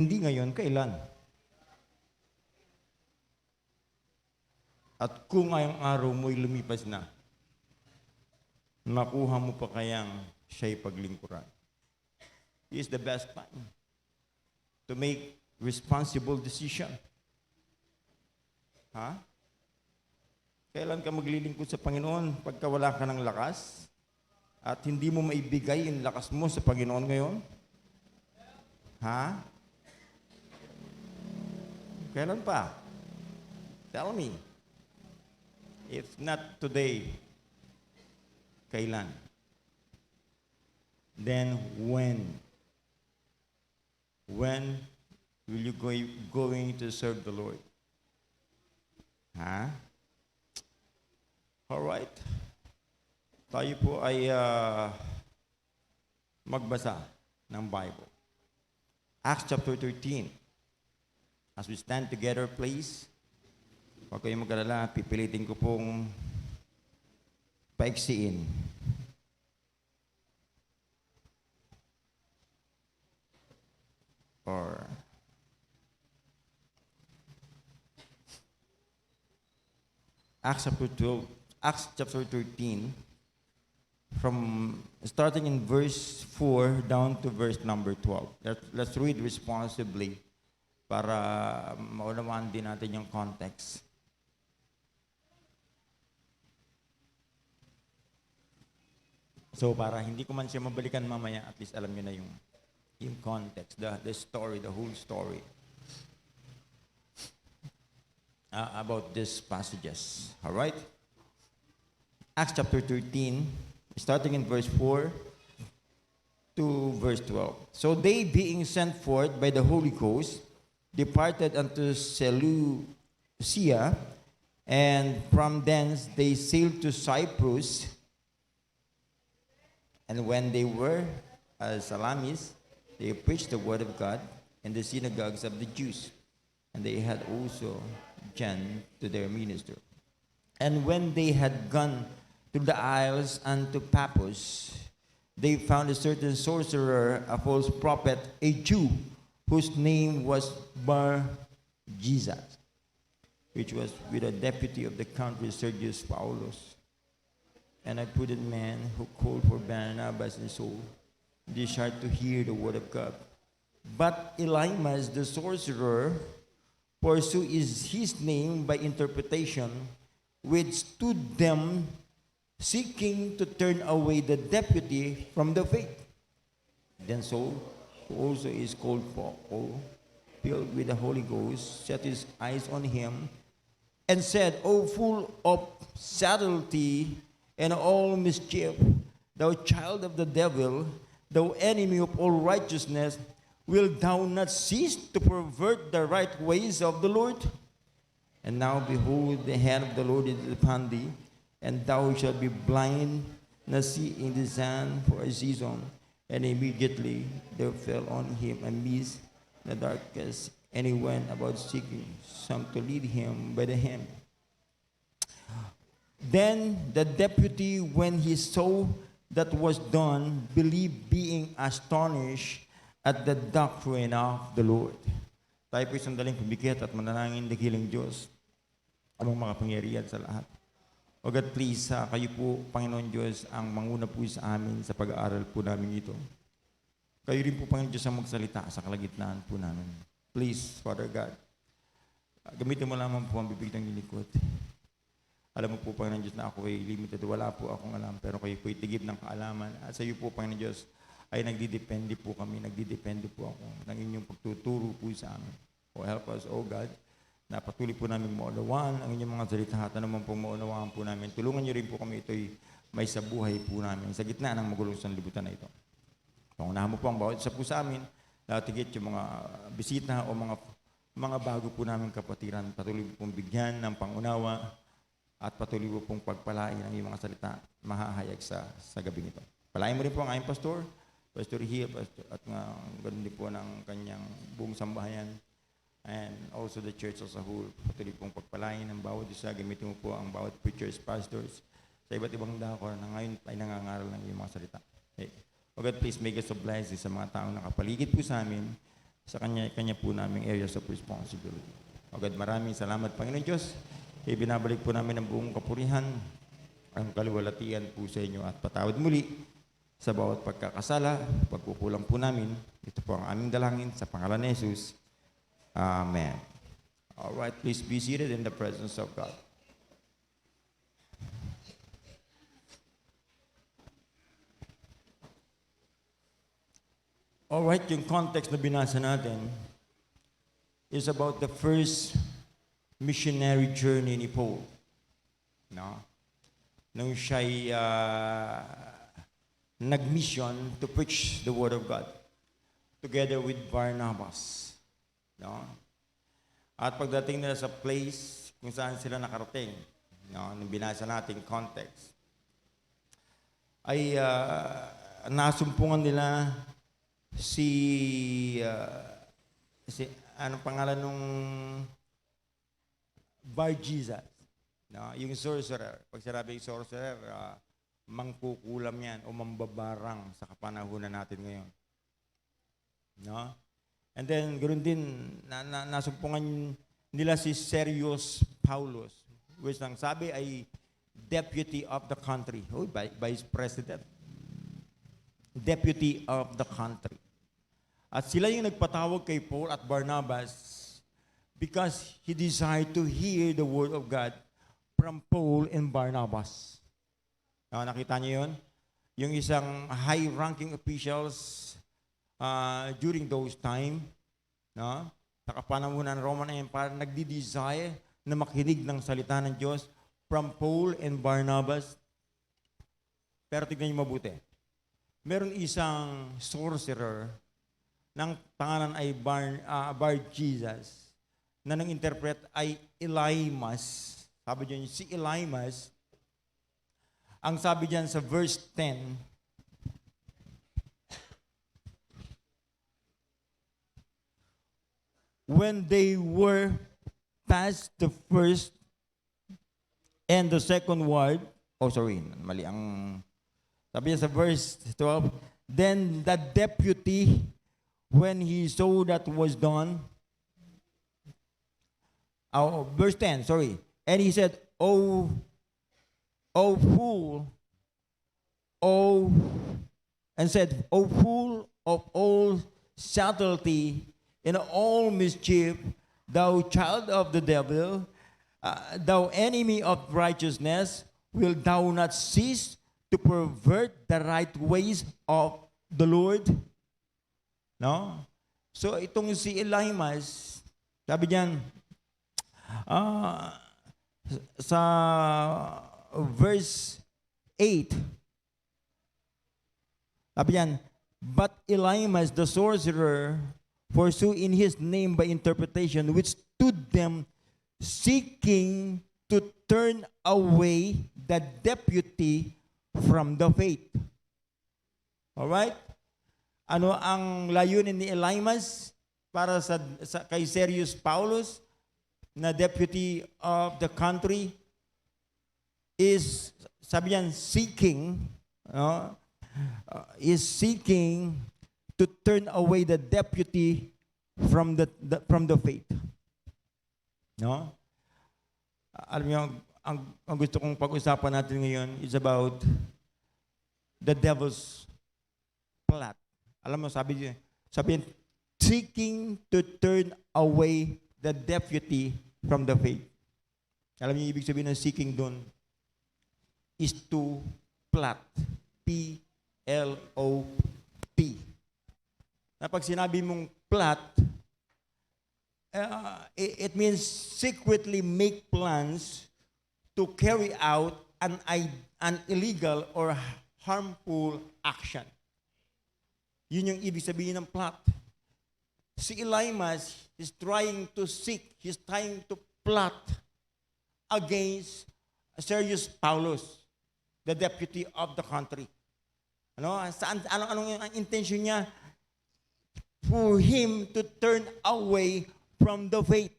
Hindi ngayon, kailan? At kung ngayong araw mo'y lumipas na, nakuha mo pa kayang siya'y paglingkuran. He is the best time to make responsible decision. Ha? Kailan ka maglilingkod sa Panginoon pagka wala ka ng lakas at hindi mo maibigay yung lakas mo sa Panginoon ngayon? Ha? Kailan pa? Tell me. If not today, kailan? Then when? When will you going to serve the Lord? Ha? Alright. Tayo po ay magbasa ng Bible. Acts chapter 13. As we stand together, please. Huwag kayong mag-alala, pipilitin ko pong paiksiin. Or Acts chapter 13, from starting in verse 4 down to verse number 12. Let's read responsibly para maunawaan din natin yung context. So para hindi ko man siya mabalikan mamaya, at least alam niyo na yung context, the story, the whole story about these passages. All right? Acts chapter 13, starting in verse 4 to verse 12. So they, being sent forth by the Holy Ghost, departed unto Seleucia, and from thence they sailed to Cyprus. And when they were at Salamis, they preached the word of God in the synagogues of the Jews. And they had also John to their minister. And when they had gone to the isles unto Paphos, they found a certain sorcerer, a false prophet, a Jew, whose name was Bar-Jesus, which was with a deputy of the country, Sergius Paulus. And I put a man who called for Barnabas and Saul, desired to hear the word of God. But Elymas, the sorcerer, pursue is his name by interpretation, withstood them, seeking to turn away the deputy from the faith. Then Saul, who also is called Paul, filled with the Holy Ghost, set his eyes on him, and said, O full of subtlety and all mischief, thou child of the devil, thou enemy of all righteousness, wilt thou not cease to pervert the right ways of the Lord? And now behold, the hand of the Lord is upon thee, and thou shalt be blind, not see in the sun for a season. And immediately there fell on him a mist in the darkness, and he went about seeking some to lead him by the hand. Then the deputy, when he saw that was done, believed, being astonished at the doctrine of the Lord. Tayo po'y sandaling pumikit at manalangin dakilang Diyos, amang makapangyarihan sa lahat. O God, please, kayo po, Panginoon Diyos, ang manguna po sa amin sa pag-aaral po namin ito. Kayo rin po, Panginoon Diyos, ang magsalita sa kalagitnaan po namin. Please, Father God, gamitin mo lamang po ang bibig ng lilikod. Alam mo po, Panginoon Diyos, na ako ay limited. Wala po akong alam, pero kayo po ay tigib ng kaalaman. At sa iyo po, Panginoon Diyos, ay nagdidepende po kami, nagdidepende po ako ng inyong pagtuturo po sa amin. O help us, O God, na patuloy po namin maunawaan ang inyong mga salita at naman po maunawaan po namin. Tulungan niyo rin po kami ito'y may sa buhay po namin sa gitna ng magulong sanlibutan na ito. Pangunahan mo po ang bawat isa po sa amin, lahat yung mga bisita o mga bago po namin kapatiran, patuloy po pong bigyan ng pangunawa at patuloy po pong pagpalain ang iyong mga salita mahahayag sa gabing ito. Palain mo rin po ang aming pastor, Pastor Hill, at ganoon din po ng kanyang buong sambahayan, and also the church as a whole. Patuloy pong pagpalain ng bawat isa. Gamitin mo po ang bawat preachers, pastors, sa iba't ibang dakor na ngayon ay nangangaral ng iyong mga salita. Okay. O God, please make us a blessing sa mga taong nakapaligid po sa amin, sa kanya po naming areas of responsibility. O God, maraming salamat, Panginoon Diyos. Ibinabalik po namin ang buong kapurihan, ang kaluwalhatian po sa inyo at patawad muli sa bawat pagkakasala, pagkukulang po namin. Ito po ang aming dalangin sa pangalan ni Jesus. Amen. All right, please be seated in the presence of God. All right, yung context na binasa natin is about the first missionary journey ni Paul. No? Nung siya'y nag-mission to preach the Word of God together with Barnabas. No? At pagdating nila sa place kung saan sila nakarating, no, nung binasa natin context, ay nasumpungan nila si anong pangalan nung Bar Jesus, no? Yung sorcerer. Pag sinabi yung sorcerer, mangkukulam yan o mambabarang sa kapanahunan natin ngayon. No? And then, ganoon din, nasumpungan nila si Sergius Paulus, which ang sabi ay deputy of the country. Oh, vice president. Deputy of the country. At sila yung nagpatawag kay Paul at Barnabas because he desired to hear the word of God from Paul and Barnabas. Nakita niyo yun? Yung isang high-ranking officials during those time, no? Sa kapanahunan ng Roman Empire, nagdi-desire na makinig ng salita ng Diyos from Paul and Barnabas. Pero tignan niyo mabuti. Meron isang sorcerer ng pangalan ay Bar Jesus na nang interpret ay Elymas. Sabi diyan si Elymas, ang sabi diyan sa verse 10, when they were past the first and the second word, mali ang sabi niya sa verse 12, then the deputy, when he saw that was done, verse 10, and he said, O fool, and said, O fool of all subtlety and all mischief, thou child of the devil, thou enemy of righteousness, will thou not cease to pervert the right ways of the Lord? No? So itong si Elymas, sabi diyan, sa verse 8, sabi diyan, but Elymas the sorcerer foresaw in his name by interpretation, which stood them seeking to turn away the deputy from the faith. Alright? Ano ang layunin ni Elymas para kay Sergius Paulus na deputy of the country is, sabi yan, seeking to turn away the deputy from the faith. No? Alam niyo, ang gusto kong pag-usapan natin ngayon is about the devil's plot. Alam mo, sabi seeking to turn away the deputy from the faith. Alam niyo, ibig sabihin ng seeking doon is to plot. P-L-O-T. Na pag sinabi mong plot, it means secretly make plans to carry out an illegal or harmful action. Yun yung ibig sabihin ng plot. Si Elymas is trying to plot against Sergius Paulus, the deputy of the country. Anong intention niya? For him to turn away from the faith.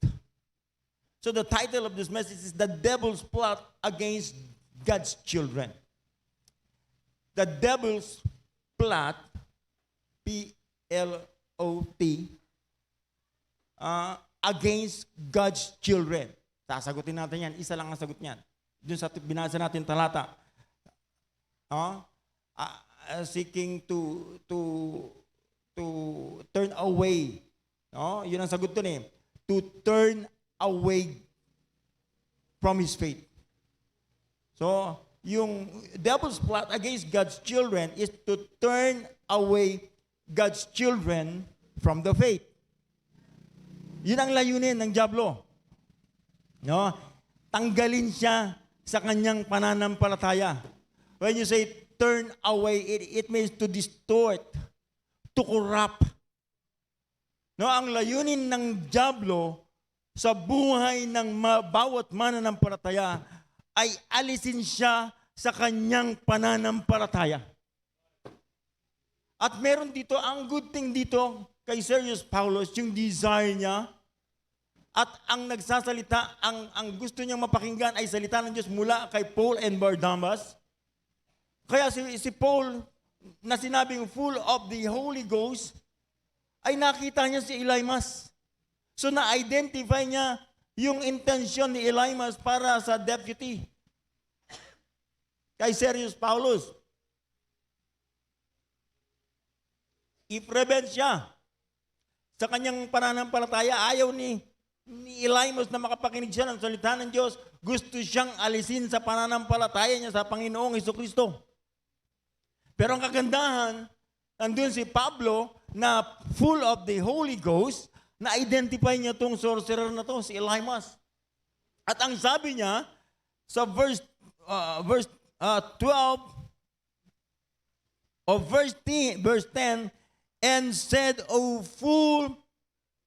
So the title of this message is The Devil's Plot Against God's Children. The Devil's Plot, P-L-O-T, against God's children. Sasagutin natin yan. Isa lang ang sagot niyan. Doon sa binasa natin talata. Seeking to turn away. No? Yun ang sagot doon eh. To turn away from His faith. So, yung devil's plot against God's children is to turn away God's children from the faith. Yun ang layunin ng dyablo. No? Tanggalin siya sa kanyang pananampalataya. When you say turn away, it means to distort, to corrupt. No, ang layunin ng dyablo sa buhay ng bawat mananampalataya ay alisin siya sa kanyang pananampalataya. At meron dito, ang good thing dito kay Sergius Paulus, yung desire niya, at ang nagsasalita, ang gusto niyang mapakinggan ay salita ng Diyos mula kay Paul and Barnabas. Kaya si Paul, na sinabing full of the Holy Ghost, ay nakita niya si Elymas. So na-identify niya yung intensyon ni Elymas para sa deputy kay Sergius Paulus. I-prevent siya sa kanyang pananampalataya. Ayaw ni Elymas na makapakinig siya ng salita ng Diyos. Gusto siyang alisin sa pananampalataya niya sa Panginoong Hesukristo. Pero ang kagandahan, nandun si Pablo na full of the Holy Ghost, na-identify niya itong sorcerer na to, si Elymas. At ang sabi niya sa verse 12 of verse 10, and said, O full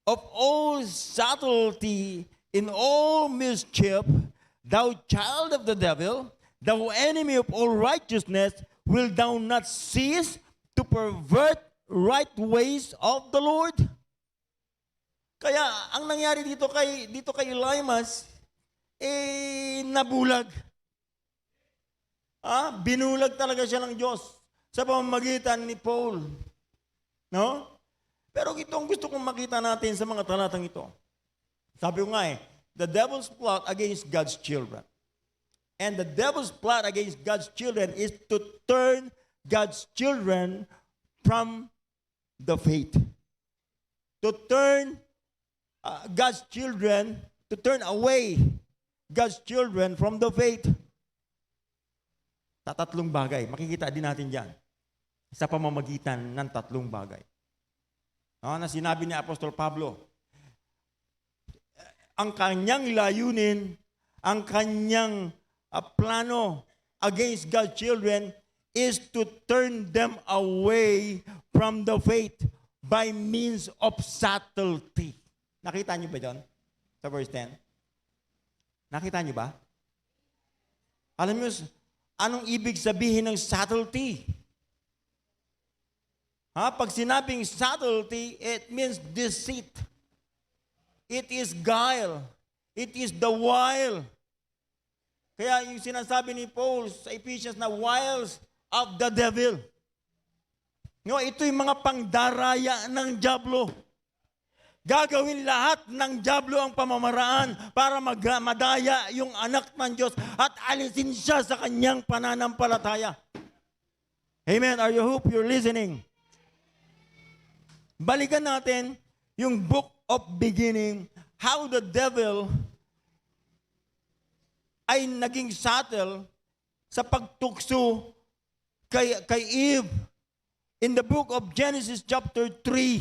of all subtlety in all mischief, thou child of the devil, thou enemy of all righteousness, will thou not cease to pervert right ways of the Lord? Kaya ang nangyari dito kay Elymas, nabulag. Binulag talaga siya ng Diyos sa pamamagitan ni Paul. No? Pero ito ang gusto kong makita natin sa mga talatang ito. Sabi ko nga the devil's plot against God's children. And the devil's plot against God's children is to turn God's children from the faith. To turn God's children, to turn away God's children from the faith. Tatlong bagay. Makikita din natin dyan sa pamamagitan ng tatlong bagay. Na sinabi ni Apostol Pablo, ang kanyang layunin, ang kanyang plano against God's children is to turn them away from the faith by means of subtlety. Nakita niyo ba dyan? Sa verse 10? Nakita niyo ba? Alam niyo, anong ibig sabihin ng subtlety? Pag sinabing subtlety, it means deceit. It is guile. It is the wile. Kaya yung sinasabi ni Paul sa Ephesians na wiles of the devil. No, ito yung mga pangdaraya ng dyablo. Gagawin lahat ng dyablo ang pamamaraan para madaya yung anak ng Diyos at alisin siya sa kanyang pananampalataya. Amen. Are you hope you're listening? Balikan natin yung book of beginning, how the devil ay naging subtle sa pagtukso kay Eve in the book of Genesis chapter 3.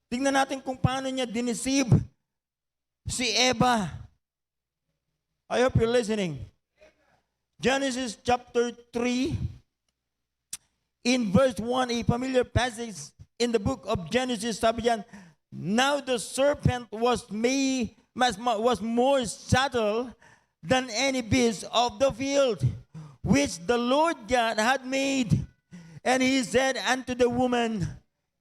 Tingnan natin kung paano niya diniceive si Eva. I hope you're listening. Genesis chapter 3 in verse 1, a familiar passage in the book of Genesis, sabi diyan, now the serpent was more subtle than any beast of the field, which the Lord God had made. And he said unto the woman,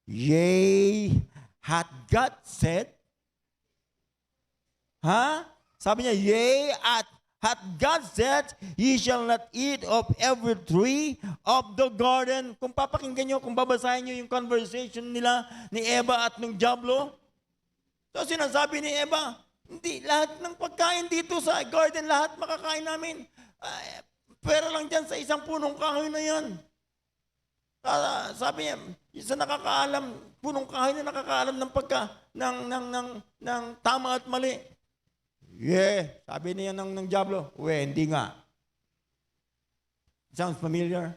yea, hath God said? Sabi niya, yea, hath God said, ye shall not eat of every tree of the garden. Kung papakinggan nyo, kung babasahin nyo yung conversation nila ni Eva at ng dyablo, So sinasabi ni Eva, hindi, lahat ng pagkain dito sa garden, lahat makakain namin. Pera lang dyan sa isang punong kahoy na yan. Sabi niya, isa nakakaalam, punong kahoy na nakakaalam ng tama at mali. Sabi niya ng Diablo, hindi nga. Sounds familiar?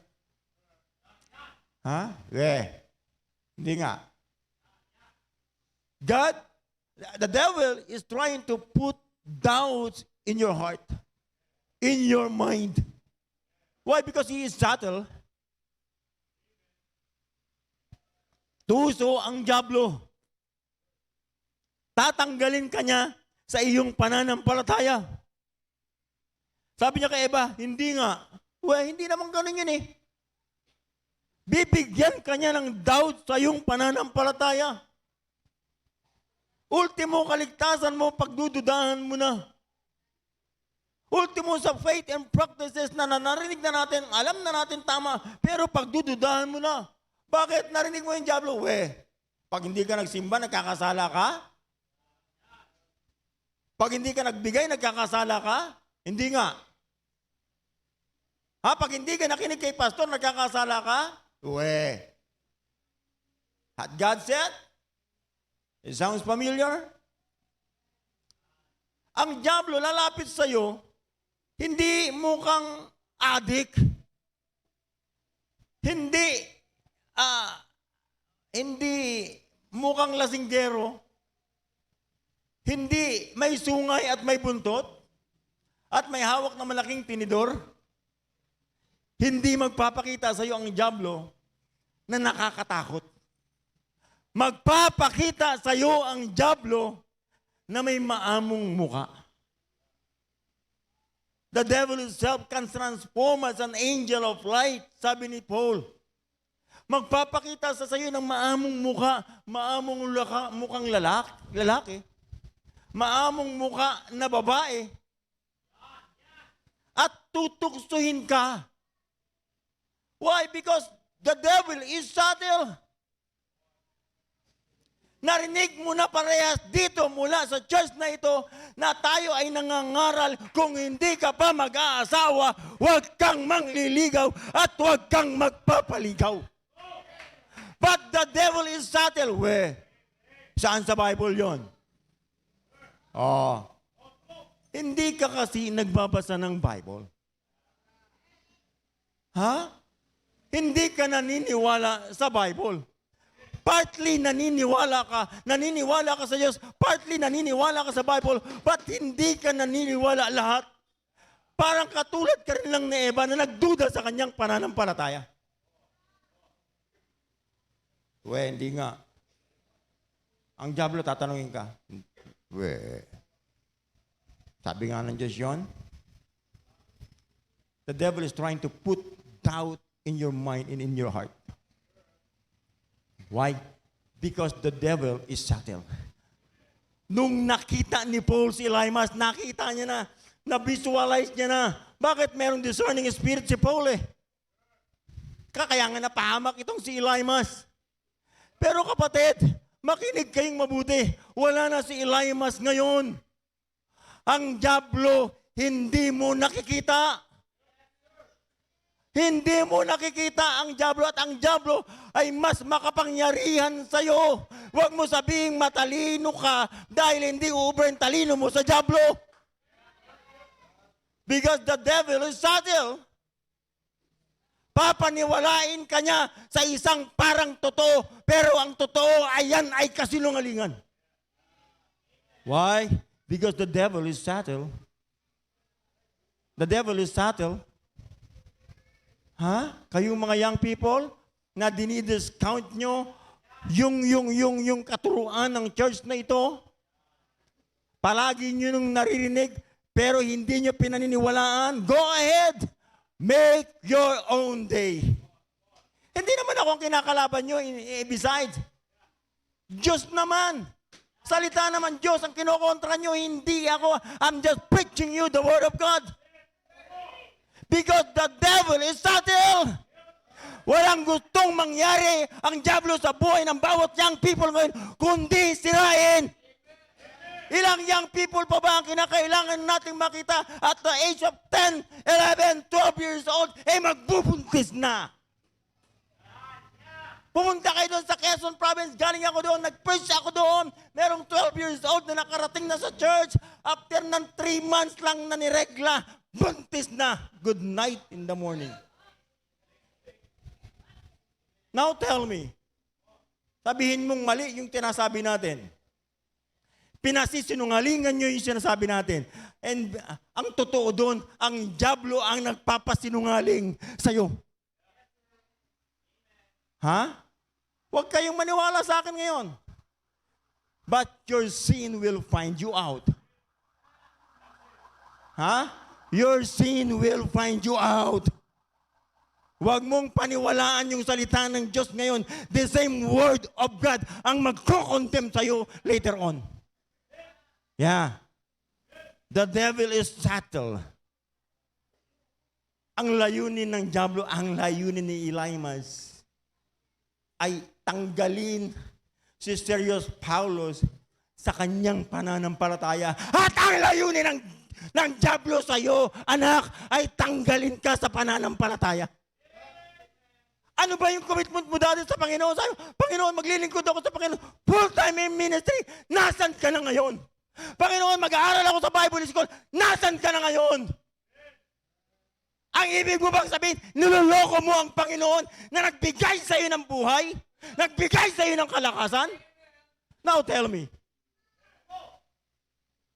Hindi nga. The devil is trying to put doubts in your heart, in your mind. Why? Because he is subtle. Tuso ang Diablo. Tatanggalin ka niya sa iyong pananampalataya. Sabi niya kay Eva, hindi nga. Hindi naman ganun yun eh. Bibigyan ka niya ng doubt sa iyong pananampalataya. Ultimo kaligtasan mo, pagdududahan mo na. Ultimo sa faith and practices na narinig na natin, alam na natin tama, pero pagdududahan mo na. Bakit narinig mo yung Diablo? Pag hindi ka nagsimba, nagkakasala ka? Pag hindi ka nagbigay, nagkakasala ka? Hindi nga. Pag hindi ka nakinig kay pastor, nagkakasala ka? Had God said? It sounds familiar? Ang Diablo lalapit sa iyo, hindi mukhang addict. Hindi mukhang lasinggero. Hindi may sungay at may buntot at may hawak na malaking tinidor. Hindi magpapakita sa iyo ang Diablo na nakakatakot. Magpapakita sa iyo ang Diablo na may maamong muka. The devil himself can transform as an angel of light, sabi ni Paul. Magpapakita sa iyo ng maamong muka, mukhang lalaki, maamong muka na babae, at tutuksuhin ka. Why? Because the devil is subtle. Narinig mo na parehas dito mula sa church na ito na tayo ay nangangaral kung hindi ka pa mag-aasawa, huwag kang mangliligaw at huwag kang magpapaligaw. But the devil is subtle. Saan sa Bible yon? Hindi ka kasi nagbabasa ng Bible. Hindi ka naniniwala sa Bible. Partly naniniwala ka sa Diyos, partly naniniwala ka sa Bible, but hindi ka naniniwala lahat. Parang katulad ka rin lang ni Eva na nagduda sa kanyang pananampalataya. Hindi nga. Ang Diablo, tatanungin ka. Sabi nga ng Diyos yun, the devil is trying to put doubt in your mind and in your heart. Why? Because the devil is subtle. Nung nakita ni Paul si Elymas, nakita niya na, na-visualize niya na. Bakit merong discerning spirit si Paul Kaya nga napahamak itong si Elymas. Pero kapatid, makinig kayong mabuti. Wala na si Elymas ngayon. Ang Diablo, hindi mo nakikita. Hindi mo nakikita ang Diablo at ang Diablo ay mas makapangyarihan sa iyo. Huwag mo sabihing matalino ka dahil hindi uubra ang talino mo sa Diablo. Because the devil is subtle. Papaniwalain ka niya sa isang parang totoo, pero ang totoo ayan ay kasinungalingan. Why? Because the devil is subtle. The devil is subtle. Kayong mga young people na dinidiscount nyo yung katuruan ng church na ito, palagi nyo nung naririnig, pero hindi nyo pinaniniwalaan, go ahead, make your own day. Hindi naman ako ang kinakalaban nyo, besides, Diyos naman. Salita naman Diyos, ang kinokontra nyo, hindi ako. I'm just preaching you the word of God. Because the devil is subtle. Walang gustong mangyari ang Diablo sa buhay ng bawat young people ngayon, kundi sirain. Ilang young people pa ba ang kinakailangan nating makita at the age of 10, 11, 12 years old, magbubuntis na. Pumunta kayo doon sa Quezon Province, galing ako doon, nag-preach ako doon. Merong 12 years old na nakarating na sa church. After ng 3 months lang na niregla, buntis na. Good night in the morning. Now tell me, sabihin mong mali yung tinasabi natin. Pinasisinungalingan nyo yung sinasabi natin. And ang totoo doon, ang dyablo ang nagpapasinungaling sa'yo. Ha? Huwag kayong maniwala sa akin ngayon. But your sin will find you out. Ha? Your sin will find you out. Huwag mong paniwalaan yung salita ng Diyos ngayon. The same word of God ang magko-condemn sa'yo later on. Yeah. The devil is subtle. Ang layunin ng dyablo, ang layunin ni Elymas ay tanggalin si Sergius Paulus sa kanyang pananampalataya. At ang layunin ng dyablo sa iyo, anak, ay tanggalin ka sa pananampalataya. Ano ba yung commitment mo dati sa Panginoon? Sabi, Panginoon, maglilingkod ako sa Panginoon. Full-time in ministry. Nasaan ka na ngayon? Panginoon, mag-aaral ako sa Bible School. Nasaan ka na ngayon? Ang ibig mo bang sabihin, niloloko mo ang Panginoon na nagbigay sa iyo ng buhay? Nagbigay sa iyo ng kalakasan? Now tell me.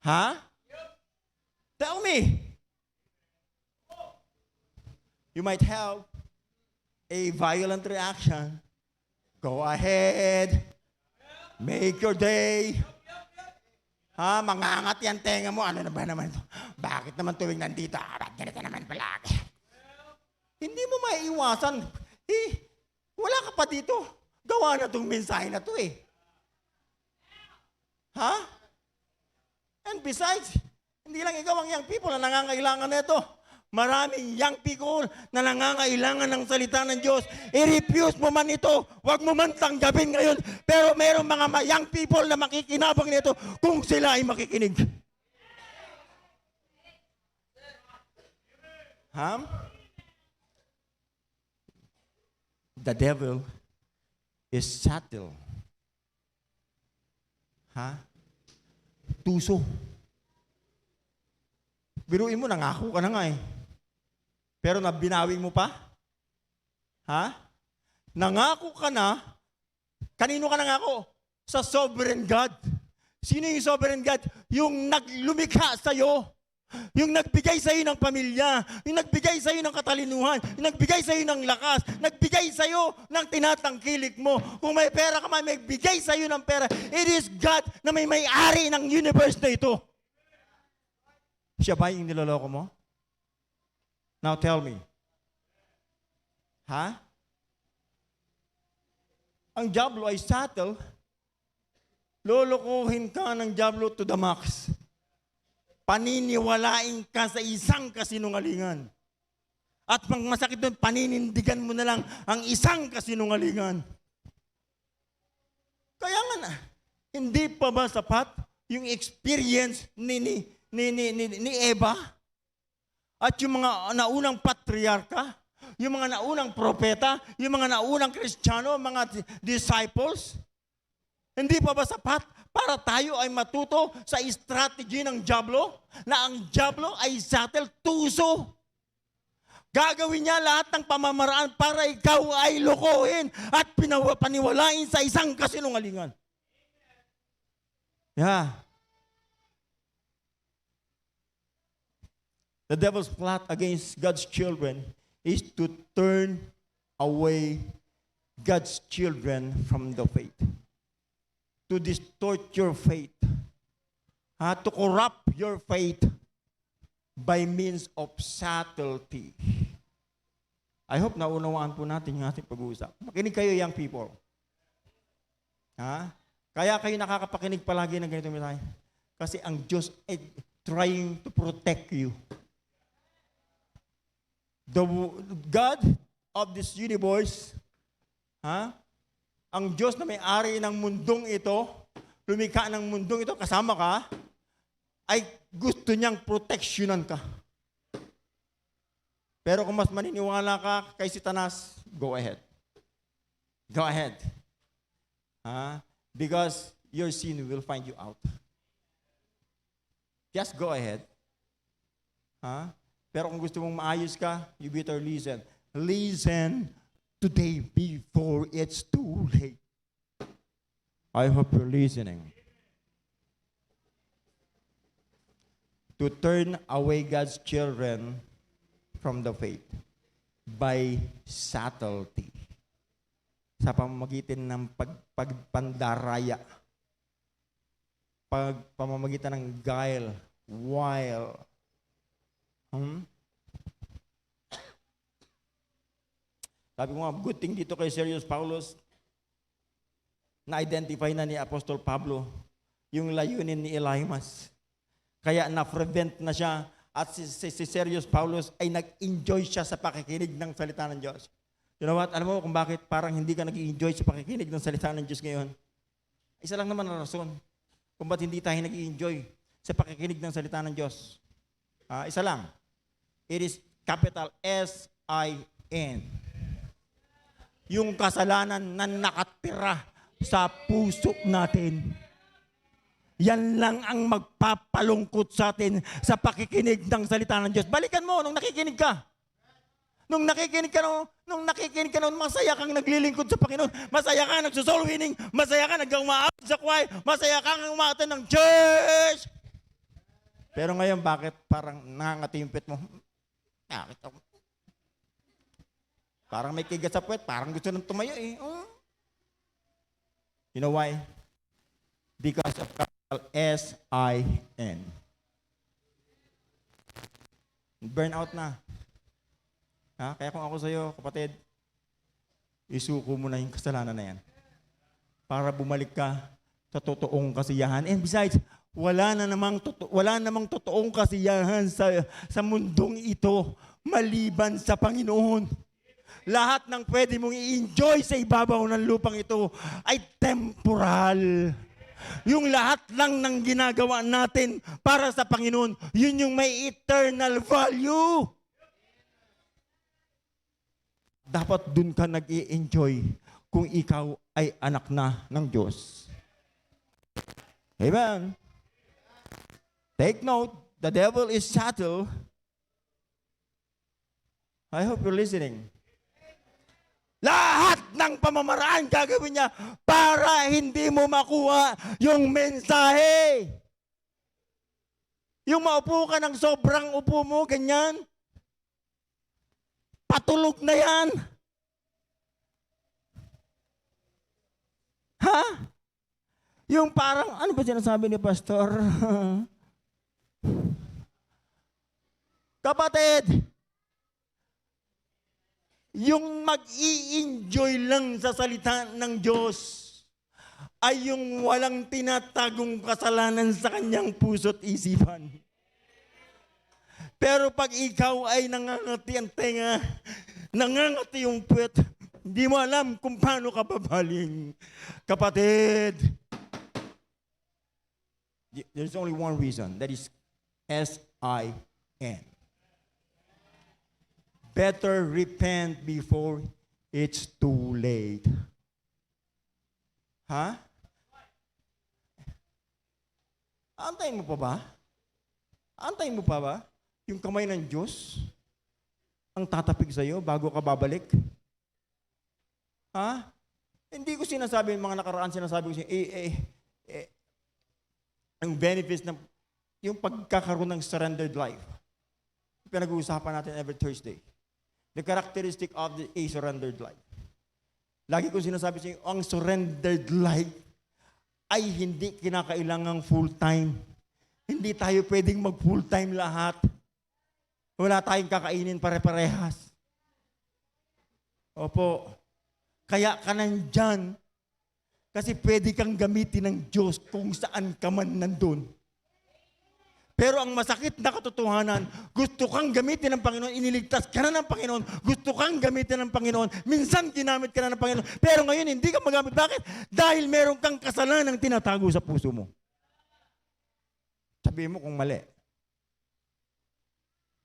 Ha? Tell me. You might have a violent reaction. Go ahead. Make your day. Ha, mangangat yan tenga mo. Ano na ba naman ito? Bakit naman tuwing nandito? Ba't ganito naman palagi? Hindi mo maiiwasan. Wala ka pa dito. Gawa na itong mensahe na ito Ha? And besides, hindi lang ikaw ang young people na nangangailangan na ito. Maraming young people na nangangailangan ng salita ng Diyos. I-refuse mo man ito. Huwag mo man tanggapin ngayon. Pero mayroong mga young people na makikinabang nito kung sila ay makikinig. Ha? The devil is subtle. Ha? Tuso. Biruin mo, nangako ka na nga Pero nabinawi mo pa? Ha? Nangako ka na? Kanino ka nangako? Sa sovereign God. Sino yung sovereign God? Yung naglumikha sa'yo. Yung nagbigay sa'yo ng pamilya. Yung nagbigay sa'yo ng katalinuhan. Yung nagbigay sa'yo ng lakas. Nagbigay sa'yo ng tinatangkilik mo. Kung may pera ka man, may bigay sa'yo ng pera. It is God na may-ari ng universe na ito. Siya ba yung niloloko mo? Now tell me. Ha? Ang diablo ay subtle. Lolokohin ka ng diablo to the max. Paniniwalain ka sa isang kasinungalingan. At pang masakit doon, paninindigan mo na lang ang isang kasinungalingan. Kaya nga na, hindi pa ba sapat yung experience ni Eva? At yung mga naunang patriarka, yung mga naunang propeta, yung mga naunang Kristiyano, mga disciples, hindi pa ba sapat para tayo ay matuto sa strategy ng diablo? Na ang diablo ay subtle, tuso. Gagawin niya lahat ng pamamaraan para ikaw ay lokohin at paniwalain sa isang kasinungalingan. Yeah. The devil's plot against God's children is to turn away God's children from the faith. To distort your faith. To corrupt your faith by means of subtlety. I hope naunawaan po natin yung ating pag-uusap. Makinig kayo, young people. Kaya kayo nakakapakinig palagi ng ganito mensahe. Kasi ang Diyos ay trying to protect you. The God of this universe, ang Diyos na may-ari ng mundong ito, lumikha ng mundong ito, kasama ka, ay gusto niyang proteksyonan ka. Pero kung mas maniniwala ka kay Satanas, go ahead. Go ahead. Because your sin will find you out. Just go ahead. Pero kung gusto mong maayos ka, you better listen. Listen today before it's too late. I hope you're listening. To turn away God's children from the faith by subtlety. Sa pamamagitan ng pagpandaraya. Pamamagitan ng guile, wile. Sabi ko nga, good thing dito kay Sergius Paulus, na-identify na ni Apostol Pablo yung layunin ni Elymas. Kaya na-prevent na siya at si Sergius Paulus ay nag-enjoy siya sa pakikinig ng salita ng Diyos. You know what? Alam mo kung bakit parang hindi ka nag-enjoy sa pakikinig ng salita ng Diyos ngayon? Isa lang naman ang rason kung ba't hindi tayo nag-enjoy sa pakikinig ng salita ng Diyos. Isa lang. It is capital S-I-N. Yung kasalanan na nakatira sa puso natin. Yan lang ang magpapalungkot sa atin sa pakikinig ng salita ng Diyos. Balikan mo nung nakikinig ka. Nung nakikinig ka noon, masaya kang naglilingkod sa Panginoon. Masaya ka nagsosoul winning. Masaya ka nag-umaawit sa choir. Masaya ka umaten ng church. Pero ngayon, bakit parang nangangati yung pet mo? Parang may kigat sa puwet. Parang gusto nang tumayo eh. You know why? Because of capital S-I-N. Burnout na. Kaya kung ako sa'yo, kapatid, isuko mo na yung kasalanan na yan. Para bumalik ka sa totoong kasiyahan. And besides, wala namang totoong kasiyahan sa mundong ito maliban sa Panginoon. Lahat ng pwede mong i-enjoy sa ibabaw ng lupang ito ay temporal. Yung lahat lang ng ginagawa natin para sa Panginoon, yun yung may eternal value. Dapat dun ka nag-i-enjoy kung ikaw ay anak na ng Diyos. Amen. Take note, the devil is subtle. I hope you're listening. Lahat ng pamamaraan gagawin niya para hindi mo makuha yung mensahe. Yung maupo ka ng sobrang upo mo, ganyan. Patulog na yan. Yung parang, ano ba sinasabi ni Pastor? Kapatid, yung mag-i-enjoy lang sa salita ng Diyos ay yung walang tinatagong kasalanan sa kanyang puso't isipan. Pero pag ikaw ay nangangati ang tenga, nangangati yung puwet, hindi mo alam kung paano ka babaling. Kapatid, there's only one reason. That is S-I-N. Better repent before it's too late. Antayin mo pa ba? Antayin mo pa ba? Yung kamay ng Diyos ang tatapig sa'yo bago ka babalik? Hindi ko sinasabi, mga nakaraan sinasabi ko ang benefits ng yung pagkakaroon ng surrendered life. Pinag-uusapan natin every Thursday. The characteristic of a surrendered life. Lagi ko sinasabi sa inyo, ang surrendered life ay hindi kinakailangang full-time. Hindi tayo pwedeng mag-full-time lahat. Wala tayong kakainin pare-parehas. Opo. Kaya ka nandyan. Kasi pwede kang gamitin ng Diyos kung saan ka man nandun. Pero ang masakit na katotohanan, gusto kang gamitin ng Panginoon, iniligtas ka na ng Panginoon, gusto kang gamitin ng Panginoon, minsan ginamit ka na ng Panginoon, pero ngayon hindi ka magamit. Bakit? Dahil meron kang kasalanang tinatago sa puso mo. Sabihin mo kung mali.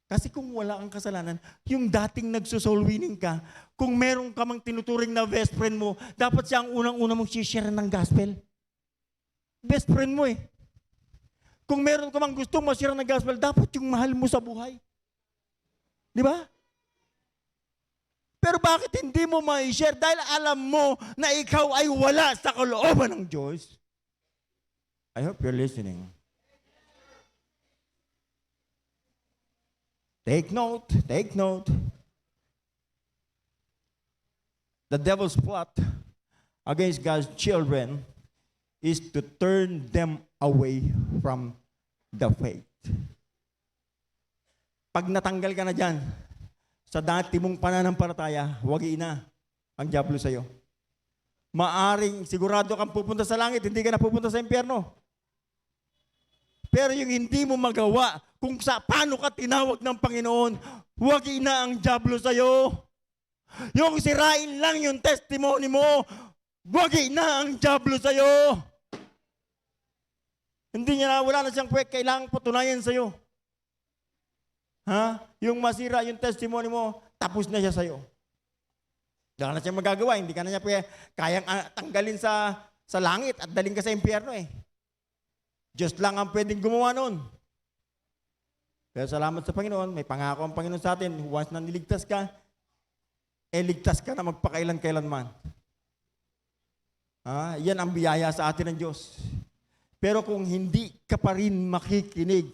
Kasi kung wala kang kasalanan, yung dating nagso-soul winning ka, kung meron ka mang tinuturing na best friend mo, dapat siya ang unang-una mong share ng gospel. Best friend mo eh. Kung meron ka mang gustong ma-share ng gospel, dapat yung mahal mo sa buhay. Di ba? Pero bakit hindi mo ma-share? Dahil alam mo na ikaw ay wala sa kalooban ng Diyos. I hope you're listening. Take note, take note. The devil's plot against God's children is to turn them away from the faith. Pag natanggal ka na dyan, sa dati mong pananampalataya, wagi na ang diablo sa'yo. Maaring sigurado kang pupunta sa langit, hindi ka na pupunta sa impyerno. Pero yung hindi mo magawa, kung paano ka tinawag ng Panginoon, wagi na ang diablo sa'yo. Yung sirain lang yung testimony mo, wagi na ang diablo sa'yo. Hindi niya na, wala na siyang kailangang patunayan sa'yo. Ha? Yung masira yung testimony mo, tapos na siya sa'yo. Wala na siyang magagawa, hindi ka na niya kayang tanggalin sa langit at daling ka sa impyerno eh. Diyos lang ang pwedeng gumawa nun. Pero salamat sa Panginoon, may pangako ang Panginoon sa atin, once na niligtas ka, ligtas ka na magpakailan-kailanman. Yan ang biyaya sa atin ng Diyos. Pero kung hindi ka pa rin makikinig,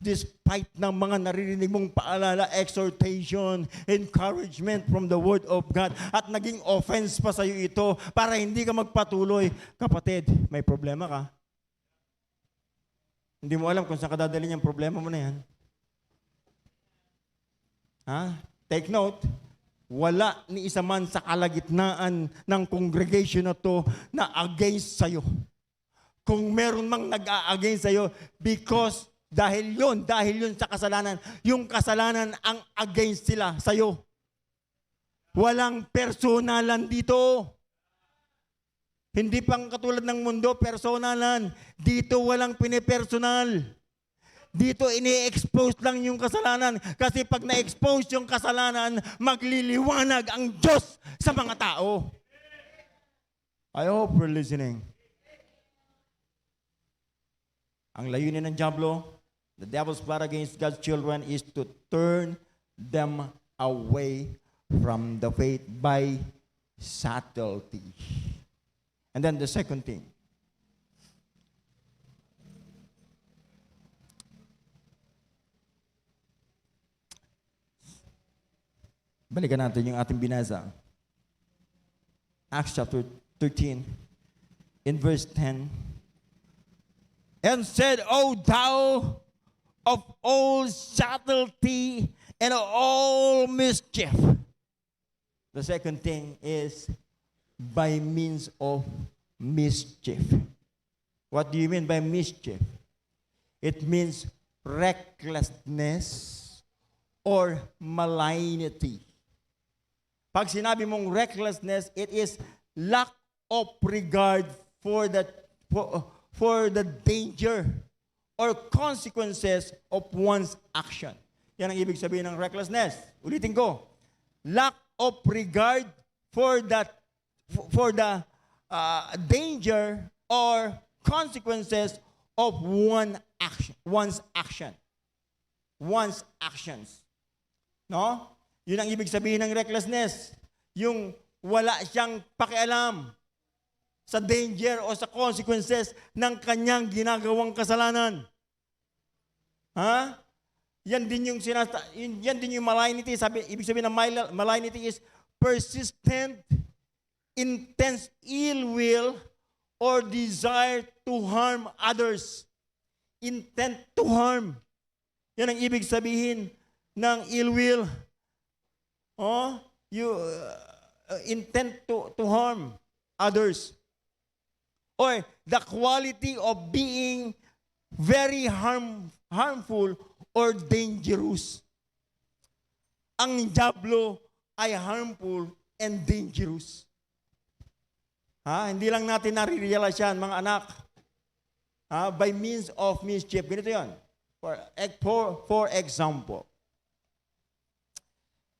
despite ng mga naririnig mong paalala, exhortation, encouragement from the Word of God, at naging offense pa sa'yo ito para hindi ka magpatuloy, kapatid, may problema ka. Hindi mo alam kung saan ka dadalhin yung problema mo na yan. Take note, wala ni isa man sa kalagitnaan ng congregation na to na against sa'yo. Kung meron mang nag-a-against sa'yo, because dahil yun sa kasalanan, yung kasalanan ang against sila sa'yo. Walang personalan dito. Hindi pang katulad ng mundo, personalan. Dito walang pinipersonal. Dito ini-expose lang yung kasalanan. Kasi pag na-expose yung kasalanan, magliliwanag ang Diyos sa mga tao. I hope we're listening. Ang layunin ng diablo, the devil's plot against God's children is to turn them away from the faith by subtlety. And then the second thing, balikan natin yung ating binasa. Acts chapter 13, in verse 10, and said, O thou of all subtlety and all mischief. The second thing is by means of mischief. What do you mean by mischief? It means recklessness or malignity. Pag sinabi mong recklessness, it is lack of regard for the danger or consequences of one's action. Yan ang ibig sabihin ng recklessness. Ulitin ko. Lack of regard for the danger or consequences of one's action. One's actions. No? Yun ang ibig sabihin ng recklessness. Yung wala siyang pakialam sa danger o sa consequences ng kanyang ginagawang kasalanan. Yan din yung malignity. Ibig sabihin ng malignity is persistent, intense ill will or desire to harm others. Intent to harm. Yan ang ibig sabihin ng ill will. You intend to harm others. Or the quality of being very harmful or dangerous. Ang diablo ay harmful and dangerous. Hindi lang natin nare-realize yan, mga anak. By means of mischief. Ganito yan. For example,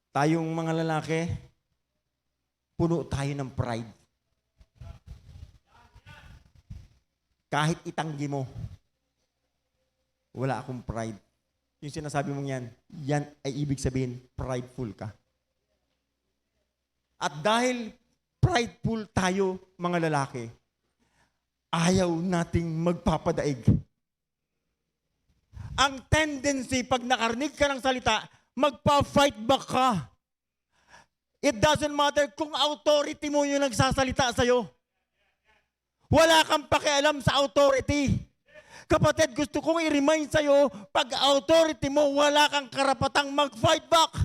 tayong mga lalaki, puno tayo ng pride. Kahit itanggi mo, wala akong pride. Yung sinasabi mong yan ay ibig sabihin, prideful ka. At dahil prideful tayo, mga lalaki, ayaw nating magpapadaig. Ang tendency, pag nakarinig ka ng salita, magpa-fight back ka. It doesn't matter kung authority mo yung nagsasalita sa'yo. Wala kang pakialam sa authority. Kapatid, gusto kong i-remind sa'yo, pag authority mo, wala kang karapatang mag-fight back.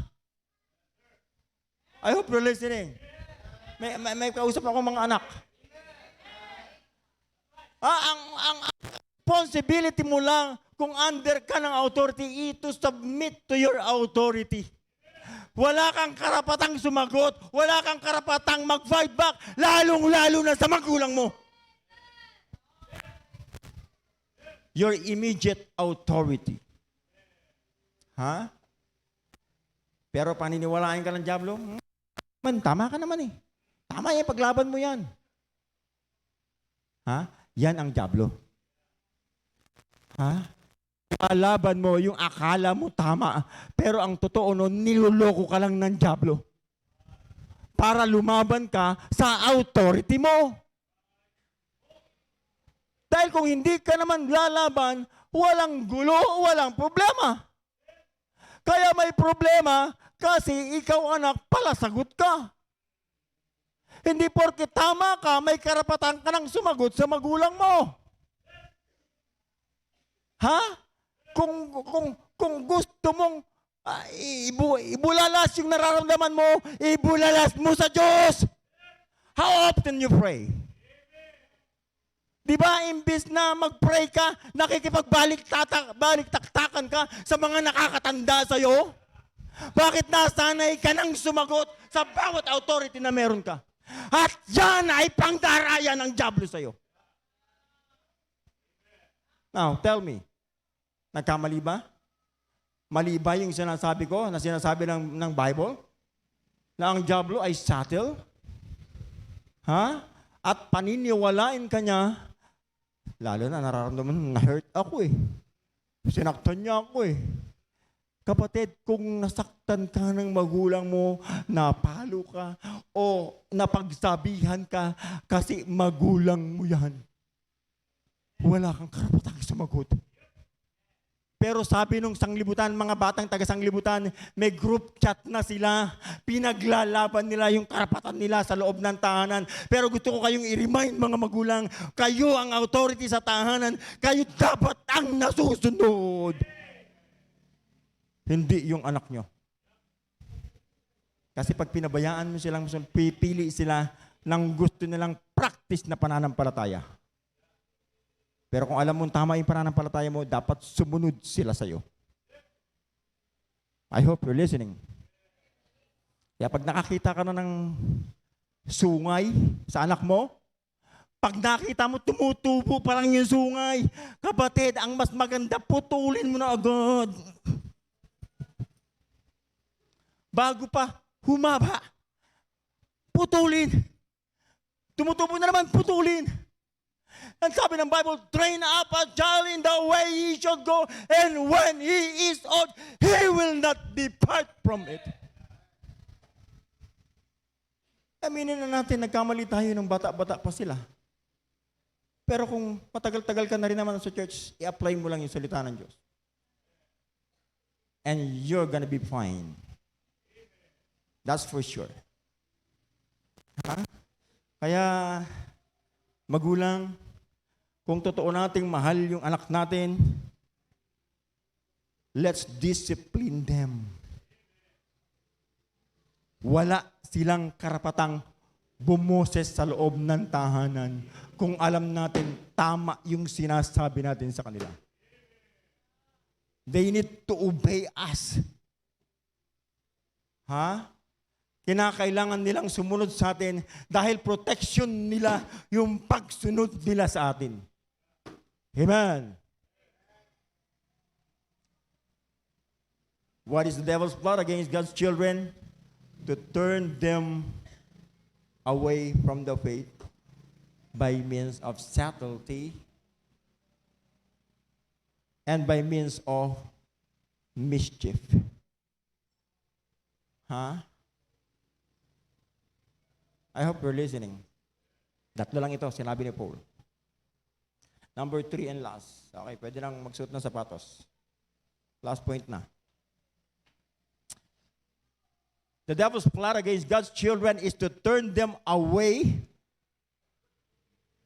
I hope you're listening. May kausap ako mga anak. Ang responsibility mo lang kung under ka ng authority is to submit to your authority. Wala kang karapatang sumagot, wala kang karapatang mag-fight back, lalong-lalo na sa magulang mo. Your immediate authority. Ha? Pero paniniwalaan ka ng dyablo? Tama ka naman eh. Tama yan, paglaban mo yan. Ha? Yan ang dyablo. Ha? Paglaban mo yung akala mo tama, pero ang totoo no, niloloko ka lang ng dyablo. Para lumaban ka sa authority mo. Dahil kung hindi ka naman lalaban, walang gulo, walang problema. Kaya may problema kasi ikaw anak, palasagot ka. Hindi porke tama ka, may karapatan ka nang sumagot sa magulang mo. Ha? Kung gusto mong ibulalas yung nararamdaman mo, ibulalas mo sa Diyos. How often you pray? Di ba, imbis na mag-pray ka, nakikipag-balik-taktakan ka sa mga nakakatanda sa'yo? Bakit nasanay ka nang sumagot sa bawat authority na meron ka? At yan ay pangdaraya ng dyablo sa'yo. Now, tell me, nagkamali ba? Mali ba yung sinasabi ko, na sinasabi ng Bible? Na ang dyablo ay subtle? Ha? At paniniwalain ka niya, lalo na nararamdaman, na-hurt ako eh. Sinaktan niya ako eh. Kapatid, kung nasaktan ka ng magulang mo, napalo ka, o napagsabihan ka kasi magulang mo yan, wala kang karapatang sumagot. Pero sabi nung sanglibutan, mga batang taga-sanglibutan, may group chat na sila. Pinaglalaban nila yung karapatan nila sa loob ng tahanan. Pero gusto ko kayong i-remind mga magulang, kayo ang authority sa tahanan, kayo dapat ang nasusunod. Hindi yung anak nyo. Kasi pag pinabayaan mo silang, pipili sila ng gusto nilang practice na pananampalataya. Pero kung alam mong tama yung pananampalataya mo, dapat sumunod sila sa'yo. I hope you're listening. Kaya pag nakakita ka na ng sungay sa anak mo, pag nakita mo, tumutubo pa lang yung sungay. Kapatid, ang mas maganda, putulin mo na agad. Bago pa, humaba. Putulin. Tumutubo na naman, putulin. And sabi ng Bible, train up a child in the way he should go, and when he is old, he will not depart from it. Aminin na natin, nagkamali tayo ng bata-bata pa sila. Pero kung matagal-tagal ka na rin naman sa church, i-apply mo lang yung salita ng Diyos. And you're gonna be fine. That's for sure. Ha? Kaya, magulang, kung totoo nating mahal yung anak natin, let's discipline them. Wala silang karapatang bumoses sa loob ng tahanan kung alam natin tama yung sinasabi natin sa kanila. They need to obey us. Ha? Kinakailangan nilang sumunod sa atin dahil protection nila yung pagsunod nila sa atin. Amen. What is the devil's plot against God's children? To turn them away from the faith by means of subtlety and by means of mischief. Ha? I hope you're listening. Tatlo lang ito, sinabi ni Paul. Number 3 and last. Okay, pwede nang magsuot ng sapatos. Last point na. The devil's plot against God's children is to turn them away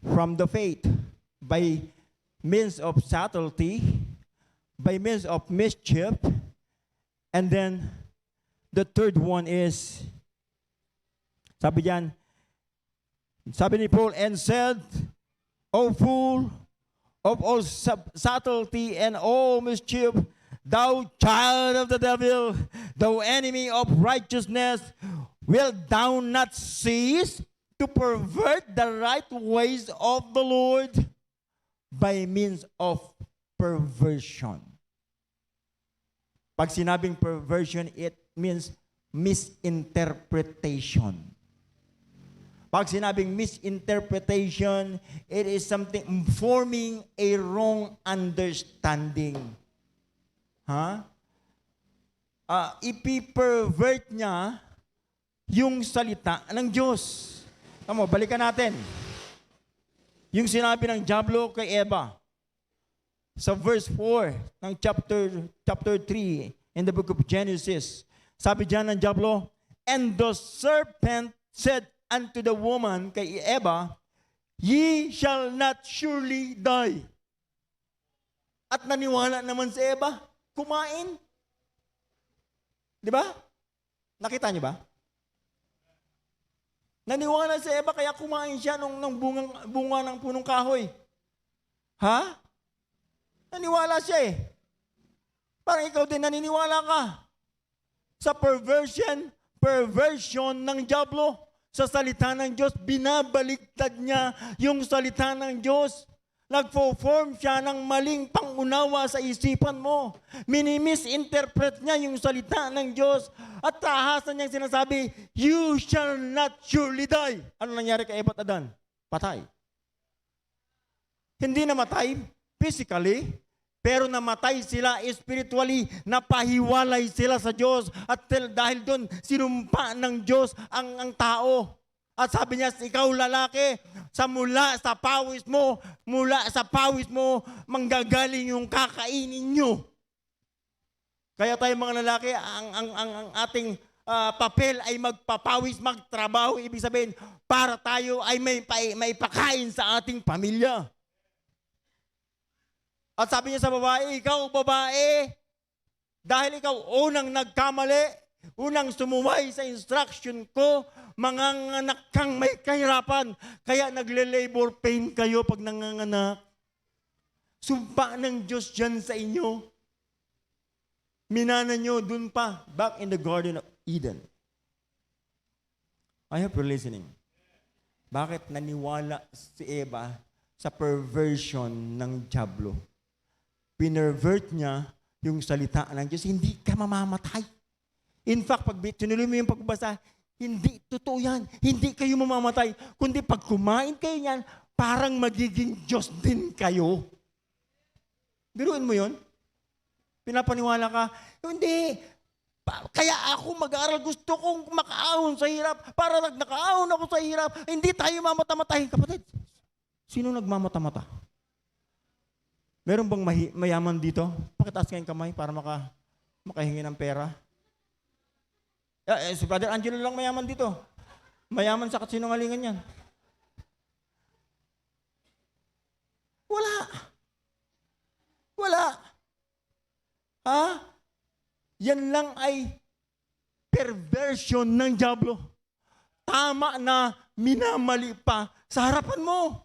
from the faith by means of subtlety, by means of mischief, and then the third one is, sabi ni Paul, and said, O fool, of all subtlety and all mischief, thou child of the devil, thou enemy of righteousness, wilt thou not cease to pervert the right ways of the Lord by means of perversion? Pag sinabing perversion, it means misinterpretation. Pag sinabing misinterpretation, it is something forming a wrong understanding. Ipi-pervert niya yung salita ng Diyos. Tama, balikan natin. Yung sinabi ng diablo kay Eva sa verse 4 ng chapter 3 in the book of Genesis. Sabi diyan ng diablo, and the serpent said unto the woman, kay Eva, ye shall not surely die. At naniwala naman si Eva, kumain. Di ba? Nakita niyo ba? Naniwala si Eva kaya kumain siya nung bunga ng punong kahoy. Ha? Naniwala siya eh. Parang ikaw din naniniwala ka. Sa perversion ng diablo. Sa salita ng Diyos, binabaliktad niya yung salita ng Diyos. Nagpo-form siya ng maling pangunawa sa isipan mo. Minimisinterpret niya yung salita ng Diyos. At tahasan niyang sinasabi, you shall not surely die. Ano nangyari kay Eva at Adan? Patay. Hindi namatay physically, pero namatay sila spiritually, napahiwalay sila sa Diyos. At dahil doon, sinumpa ng Diyos ang tao. At sabi niya, ikaw lalaki, mula sa pawis mo, manggagaling yung kakainin nyo. Kaya tayo mga lalaki, ang ating papel ay magpapawis, magtrabaho. Ibig sabihin, para tayo ay may pakain sa ating pamilya. At sabi niya sa babae, ikaw babae, dahil ikaw unang nagkamali, unang sumuway sa instruction ko, manganganak kang may kahirapan, kaya nagle-labor pain kayo pag nanganganak. Sumpa ng Diyos dyan sa inyo. Minana nyo dun pa, back in the Garden of Eden. I hope you're listening. Bakit naniwala si Eva sa perversion ng diablo? Pinervert niya yung salita ng Diyos, hindi ka mamamatay. In fact, pag tinuloy mo yung pagbasa, hindi totoo yan. Hindi kayo mamamatay. Kundi pag kumain kayo yan, parang magiging Diyos din kayo. Biruin mo yun? Pinapaniwala ka, hindi. Kaya ako mag-aaral, gusto kong makaahon sa hirap. Para nakaahon ako sa hirap, hindi tayo mamata-matahin. Kapatid, sino nagmamata-mata? Meron bang mayaman dito? Pakitaas kayong kamay para makahingi ng pera. Si Brother Angelo lang mayaman dito. Mayaman sa kasinungalingan yan. Wala. Ha? Yan lang ay perversion ng diablo. Tama na minamali pa sa harapan mo.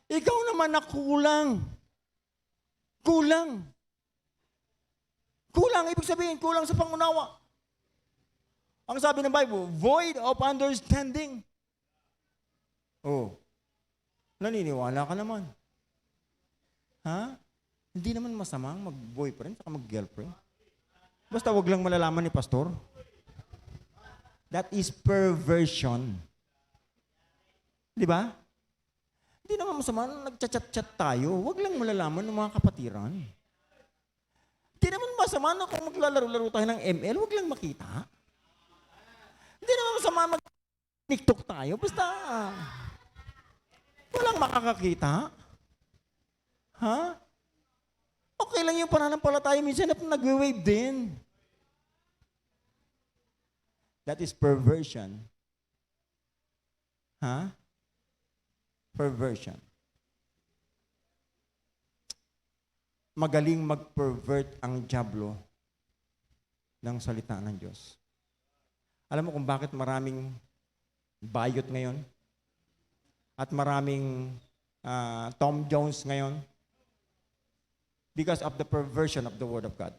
Ikaw naman na kulang. Kulang, ibig sabihin, kulang sa pangunawa. Ang sabi ng Bible, void of understanding. Oh, naniniwala ka naman. Ha? Hindi naman masamang mag-boyfriend at mag-girlfriend. Basta wag lang malalaman ni pastor. That is perversion. Di ba? Hindi naman masama na nagchat-chat tayo. Wag lang malalaman ng mga kapatiran. Hindi naman masama na kung maglalaro-laro tayo ng ML, wag lang makita. Hindi naman masama mag-TikTok tayo. Basta walang makakakita. Ha? Okay lang yung pananampalataya. Minsan na nagwe-wave din. That is perversion. Ha? Perversion. Magaling mag-pervert ang dyablo ng salita ng Diyos. Alam mo kung bakit maraming bayot ngayon? At maraming Tom Jones ngayon? Because of the perversion of the Word of God.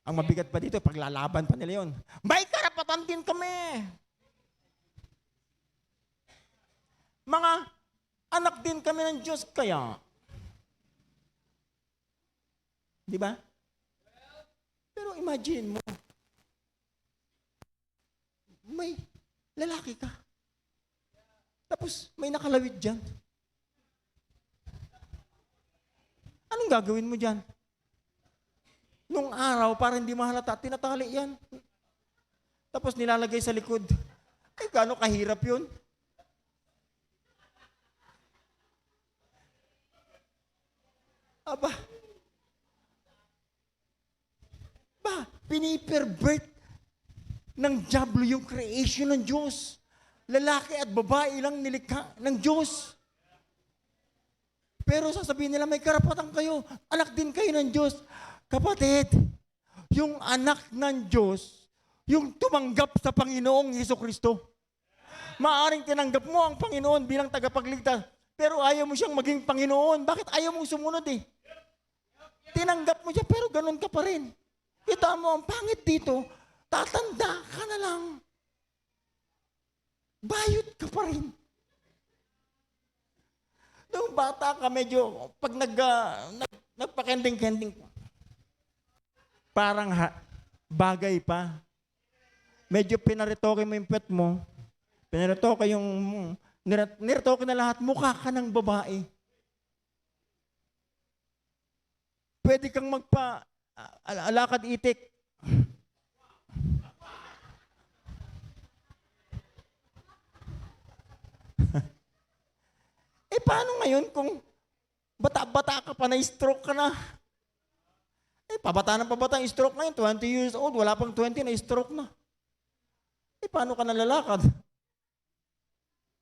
Ang mabigat pa dito, paglalaban pa nila yun. May karapatan din kami. Mga anak din kami ng Diyos kaya. Di ba? Pero imagine mo, may lalaki ka. Tapos may nakalawit dyan. Anong gagawin mo dyan? Nung araw, para hindi mahalata, tinatali yan. Tapos nilalagay sa likod. Ay, gaano kahirap yun? Aba, pinipervert ng dyablo yung creation ng Diyos. Lalaki at babae lang nilikha ng Diyos. Pero sasabihin nila, may karapatan kayo. Anak din kayo ng Diyos. Kapatid, yung anak ng Diyos, yung tumanggap sa Panginoong Hesukristo. Maaring tinanggap mo ang Panginoon bilang tagapagligtas, pero ayaw mo siyang maging Panginoon. Bakit ayaw mong sumunod eh? Tinanggap mo siya, pero ganun ka pa rin. Kita mo, ang pangit dito, tatanda ka na lang. Bayot ka pa rin. Nung bata ka, medyo, pag nagpakending-kending, parang bagay pa. Medyo pinaritoke mo yung pet mo. Pinaritoke yung, niritoke na lahat, mukha ka ng babae. Pwede kang alakad itik. Paano ngayon kung bata-bata ka pa, na-stroke ka na? Pabata ng pabata ang stroke ngayon, 20 years old, wala pang 20, na-stroke na. Paano ka nalalakad?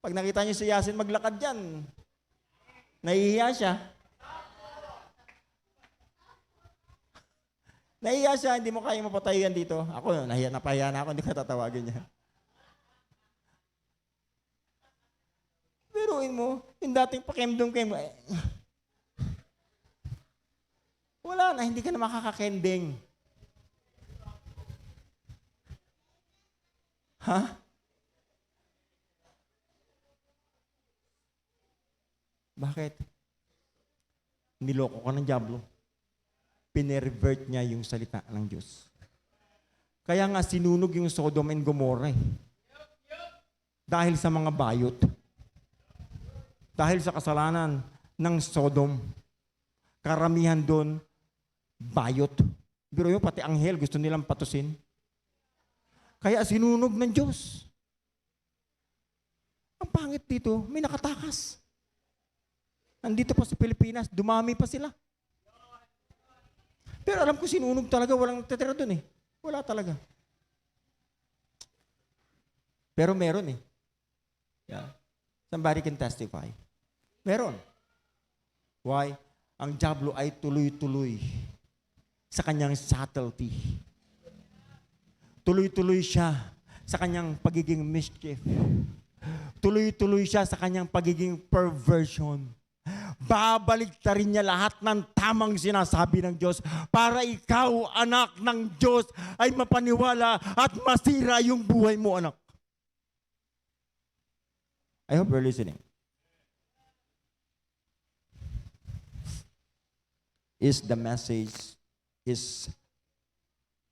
Pag nakita niyo si Yasin maglakad dyan, nahihiya siya. Nahihiya siya, hindi mo kaya mapatayan dito. Ako, napahiya na ako, hindi ka tatawagin niya. Biruin mo, yung dating pakemdong-kem, wala na, hindi ka na makakakending. Ha? Bakit? Niloko ka ng dyablo. Pinervert niya yung salita ng Diyos. Kaya nga sinunog yung Sodom and Gomorrah. Dahil sa mga bayot. Dahil sa kasalanan ng Sodom. Karamihan doon, bayot. Pero yun, pati anghel gusto nilang patusin. Kaya sinunog ng Diyos. Ang pangit dito, may nakatakas. Nandito pa sa Pilipinas, dumami pa sila. Pero alam ko sinunog talaga, walang tetera doon eh. Wala talaga. Pero meron eh. Yeah. Somebody can testify. Meron. Why? Ang dyablo ay tuloy-tuloy sa kanyang subtlety. Tuloy-tuloy siya sa kanyang pagiging mischief. Tuloy-tuloy siya sa kanyang pagiging perversion. Babaliktarin niya lahat ng tamang sinasabi ng Diyos para ikaw, anak ng Diyos, ay mapaniwala at masira yung buhay mo, anak. I hope you're listening. Is the message is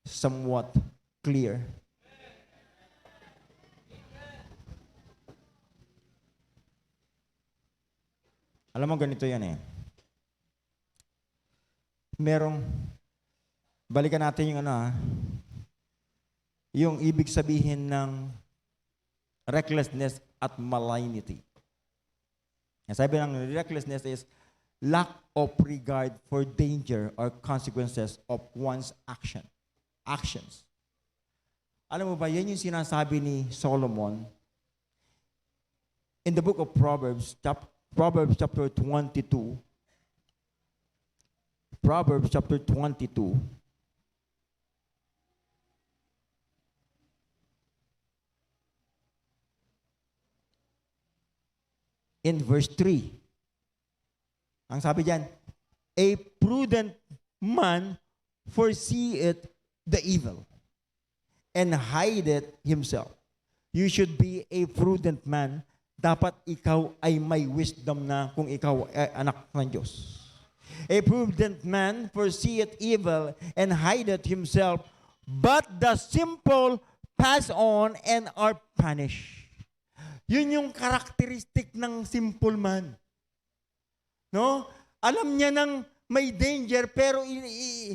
somewhat clear. Alam mo, ganito yan eh. Balikan natin yung yung ibig sabihin ng recklessness at malignity. Ang sabi ng recklessness is lack of regard for danger or consequences of one's actions. Alam mo ba, yan yung sinasabi ni Solomon in the book of Proverbs chapter 22. Proverbs chapter 22. In verse 3. Ang sabi diyan, a prudent man foreseeth the evil and hideth himself. You should be a prudent man. Dapat ikaw ay may wisdom na kung ikaw ay anak ng Diyos. A prudent man foreseeth evil and hideth himself, but the simple pass on and are punished. Yun yung karakteristik ng simple man. No? Alam niya nang may danger, pero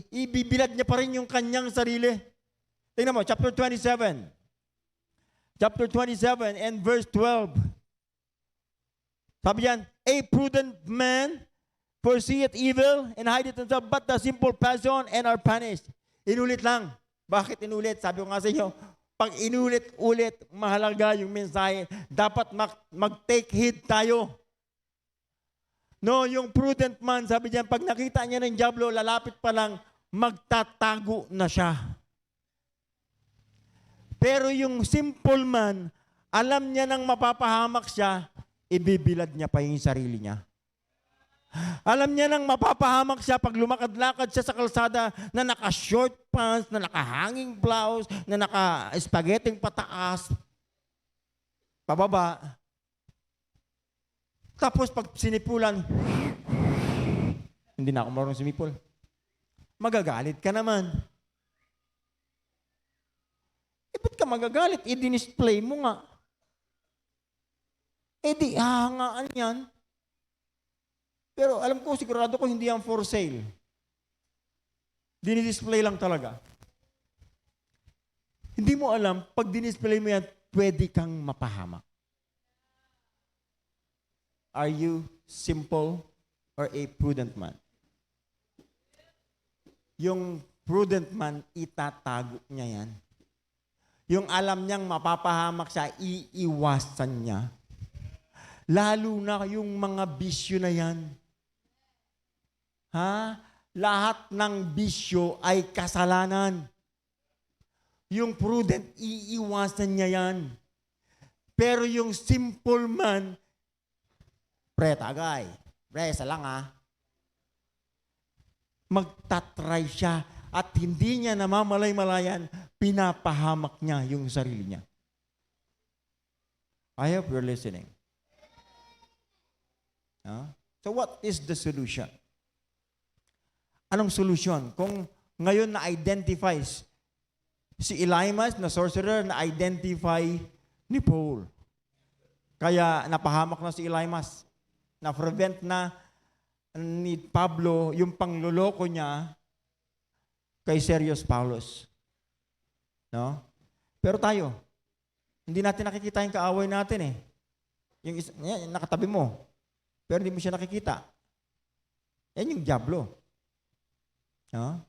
ibibilad niya pa rin yung kanyang sarili. Tingnan mo, chapter 27. Chapter 27 and verse 12. Sabi yan, a prudent man foreseeth evil and hideth himself, but the simple pass on and are punished. Inulit lang. Bakit inulit? Sabi ko nga sa inyo, pag inulit-ulit, mahalaga yung mensahe, dapat mag-take heed tayo. No, yung prudent man, sabi diyan, pag nakita niya ng diablo, lalapit pa lang, magtatago na siya. Pero yung simple man, alam niya nang mapapahamak siya, ibibilad niya pa yung sarili niya. Alam niya nang mapapahamak siya pag lumakad-lakad siya sa kalsada na naka-short pants, na naka-hanging blouse, na naka-spaghetti pataas, pababa. Tapos pag sinipulan, hindi na ako marunong sumipol. Magagalit ka naman. Ba't ka magagalit? I-display mo nga. Di hahangaan yan. Pero alam ko, sigurado ko hindi yan for sale. Dinidisplay lang talaga. Hindi mo alam, pag dinisplay mo yan, pwede kang mapahamak. Are you simple or a prudent man? Yung prudent man, itatago niya yan. Yung alam niyang mapapahamak siya, iiwasan niya. Lalo na yung mga bisyo na yan. Lahat ng bisyo ay kasalanan. Yung prudent, iiwasan niya yan. Pero yung simple man, pre, tagay. Pre, isa lang magtatry siya at hindi niya namamalay-malayan, pinapahamak niya yung sarili niya. I hope you're listening. So what is the solution? Anong solusyon? Kung ngayon na-identifies si Elymas na sorcerer, na-identify ni Paul. Kaya napahamak na si Elymas. Na-prevent na ni Pablo yung pangloloko niya kay Sergius Paulus. No? Pero tayo, hindi natin nakikita yung kaaway natin eh. Yung nakatabi mo, pero hindi mo siya nakikita. Yan yung diablo. No?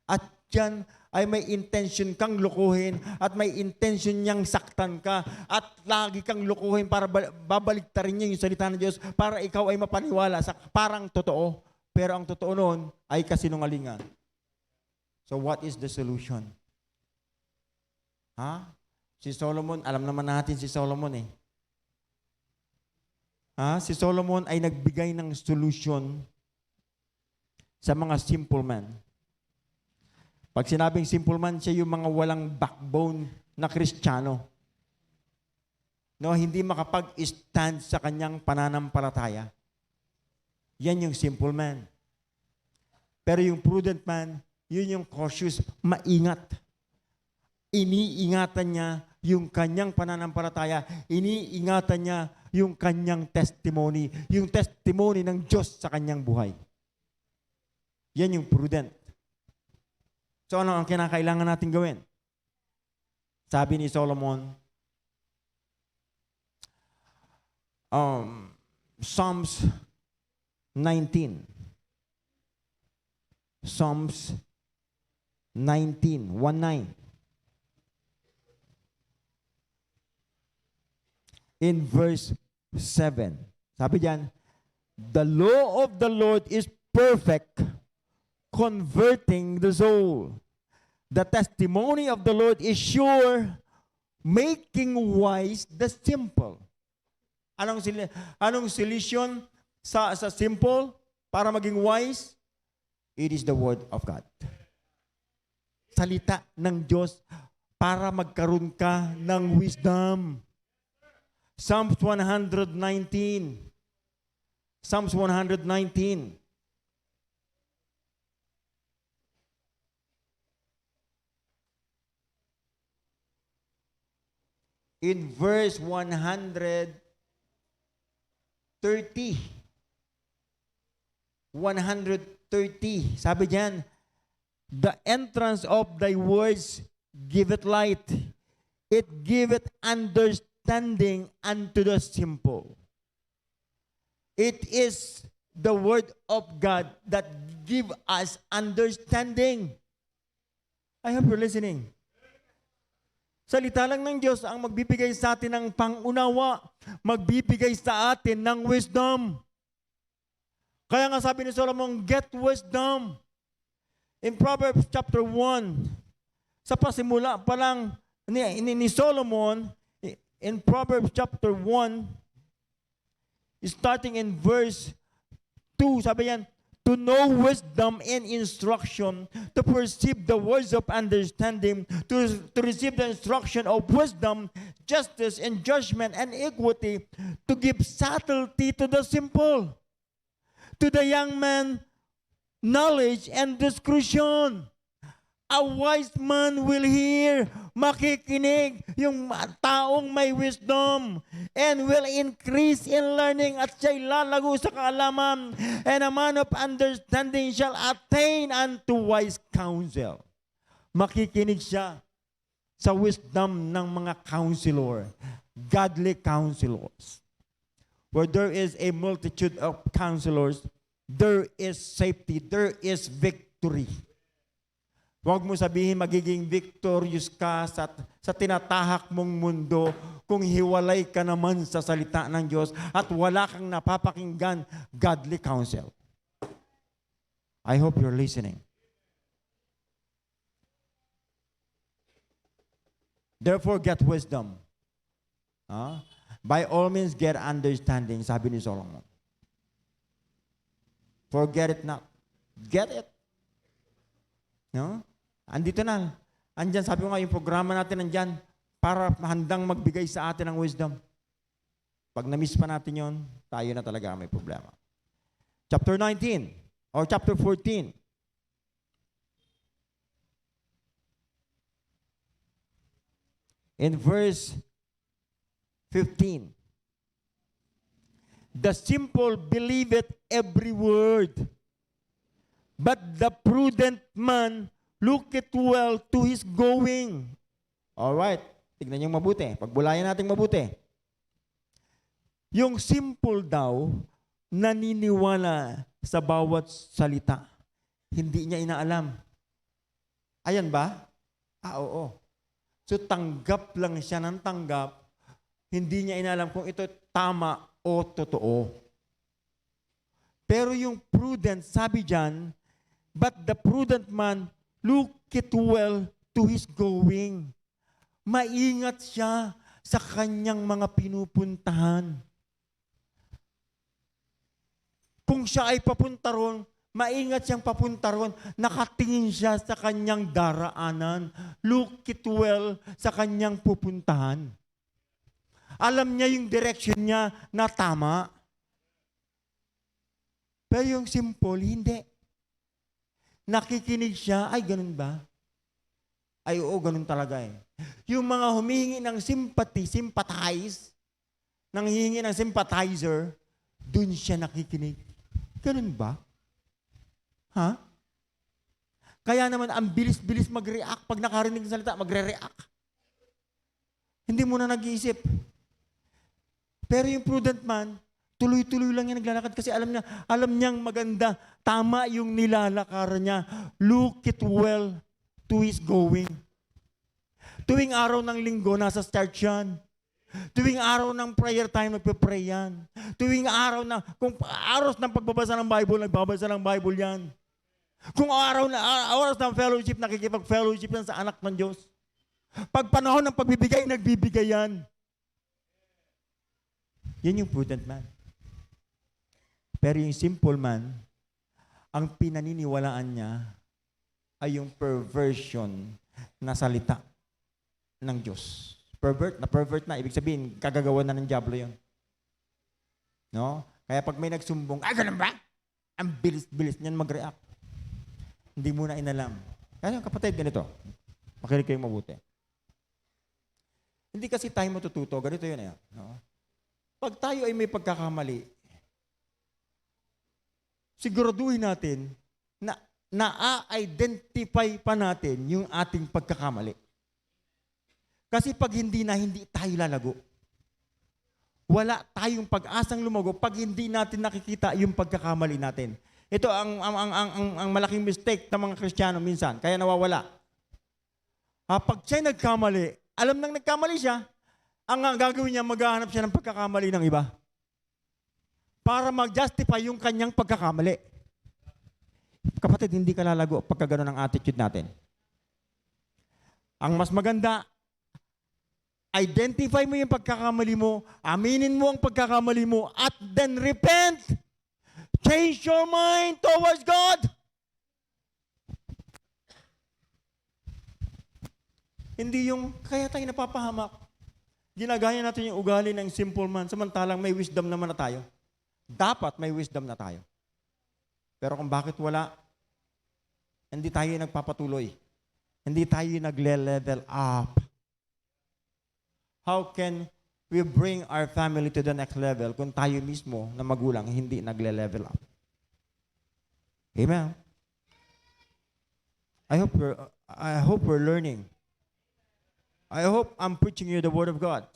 At yan ay may intention kang lukuhin at may intention niyang saktan ka at lagi kang lukuhin para babaliktarin niya yung salita ng Diyos para ikaw ay mapaniwala sa parang totoo. Pero ang totoo noon ay kasinungalingan. So what is the solution? Si Solomon, alam naman natin si Solomon eh. Si Solomon ay nagbigay ng solution sa mga simple man. Pag sinabing simple man, siya yung mga walang backbone na Kristiyano. No, hindi makapag-stand sa kanyang pananampalataya. Yan yung simple man. Pero yung prudent man, yun yung cautious, maingat. iniingatan niya yung kanyang pananampalataya, iniingatan niya yung kanyang testimony, yung testimony ng Diyos sa kanyang buhay. Yan yung prudent. So ano ang kinakailangan natin gawin? Sabi ni Solomon, Psalms 19. Psalms 19, 1:9. In verse 7. Sabi diyan, the law of the Lord is perfect, converting the soul. The testimony of the Lord is sure, making wise the simple. Anong solution sa simple para maging wise? It is the word of God. Salita ng Diyos para magkaroon ka ng wisdom. Psalms 119. Psalms 119. In verse 130. 130. Sabi diyan, the entrance of thy words giveth light. It giveth understanding unto the simple. It is the word of God that give us understanding. I hope you're listening. Salita lang ng Diyos ang magbibigay sa atin ng pangunawa, magbibigay sa atin ng wisdom. Kaya nga sabi ni Solomon, get wisdom. In Proverbs chapter 1, sa pasimula pa lang ni Solomon, in Proverbs chapter 1, starting in verse 2, sabi yan, to know wisdom and instruction, to perceive the words of understanding, to receive the instruction of wisdom, justice and judgment and equity, to give subtlety to the simple, to the young man, knowledge and discretion. A wise man will hear, makikinig yung taong may wisdom, and will increase in learning at siya'y lalago sa kaalaman, and a man of understanding shall attain unto wise counsel. Makikinig siya sa wisdom ng mga counselor, godly counselors. Where there is a multitude of counselors, there is safety, there is victory. Huwag mo sabihin magiging victorious ka sa tinatahak mong mundo kung hiwalay ka naman sa salita ng Diyos at wala kang napapakinggan godly counsel. I hope you're listening. Therefore, get wisdom. By all means, get understanding, sabi ni Solomon. Forget it not. Get it. No? Andito na. Andyan, sabi ko nga, yung programa natin andyan para handang magbigay sa atin ng wisdom. Pag na-miss pa natin yon, tayo na talaga may problema. Chapter 19 or chapter 14. In verse 15. The simple believeth every word, but the prudent man looketh well to his going. Alright, tignan niyo mabuti. Pagbulayan natin mabuti. Yung simple daw, naniniwala sa bawat salita. Hindi niya inaalam. Ayan ba? Oo. So tanggap lang siya ng tanggap. Hindi niya inaalam kung ito tama o totoo. Pero yung prudent, sabi diyan, but the prudent man looketh well to his going. Maingat siya sa kanyang mga pinupuntahan. Kung siya ay papunta ron, maingat siyang papunta ron, nakatingin siya sa kanyang daraanan. Looketh well sa kanyang pupuntahan. Alam niya yung direction niya na tama. Pero yung simple, hindi. Nakikinig siya, ay ganun ba? Ay oo, ganun talaga eh. Yung mga humihingi ng sympathize, nang hihingi ng sympathizer, dun siya nakikinig. Ganun ba? Ha? Kaya naman, ang bilis-bilis mag-react. Pag nakarinig ng salita, magre-react. Hindi mo na nag-iisip. Pero yung prudent man, tuloy-tuloy lang yan naglalakad kasi alam niyang maganda, tama yung nilalakaran niya. Look it well to his going. Tuwing araw ng linggo, nasa church yan. Tuwing araw ng prayer time, nagpe-pray yan. Tuwing araw na, kung araw ng pagbabasa ng Bible, nagbabasa ng Bible yan. Kung oras ng fellowship, nakikipag-fellowship yan sa anak ng Diyos. Pag panahon ng pagbibigay, nagbibigay yan. Yan yung prudent man. Pero yung simple man, ang pinaniniwalaan niya ay yung perversion na salita ng Diyos. Pervert na. Ibig sabihin, kagagawa na ng diablo yun. No? Kaya pag may nagsumbong, ganun ba? Ang bilis-bilis niyan mag-react. Hindi mo na inalam. Kaya kapatid, ganito. Makinig kayong mabuti. Hindi kasi tayo matututo. Ganito yun eh. No? Pag tayo ay may pagkakamali, siguraduhin natin na na-identify pa natin yung ating pagkakamali. Kasi pag hindi tayo lalago. Wala tayong pag-asang lumago pag hindi natin nakikita yung pagkakamali natin. Ito ang malaking mistake ng mga Kristiyano minsan, kaya nawawala. Pag siya nagkamali, alam nang nagkamali siya, ang gagawin niya, maghahanap siya ng pagkakamali ng iba. Para mag-justify yung kanyang pagkakamali. Kapatid, hindi ka lalago pagka gano'n ang attitude natin. Ang mas maganda, identify mo yung pagkakamali mo, aminin mo ang pagkakamali mo, at then repent. Change your mind towards God. Hindi yung, kaya tayo napapahamak. Ginagaya natin yung ugali ng simple man, samantalang may wisdom naman na tayo. Dapat may wisdom na tayo. Pero kung bakit wala, hindi tayo nagpapatuloy. Hindi tayo nagle-level up. How can we bring our family to the next level kung tayo mismo na magulang hindi nagle-level up? Amen. I hope we're learning. I hope I'm preaching you the Word of God.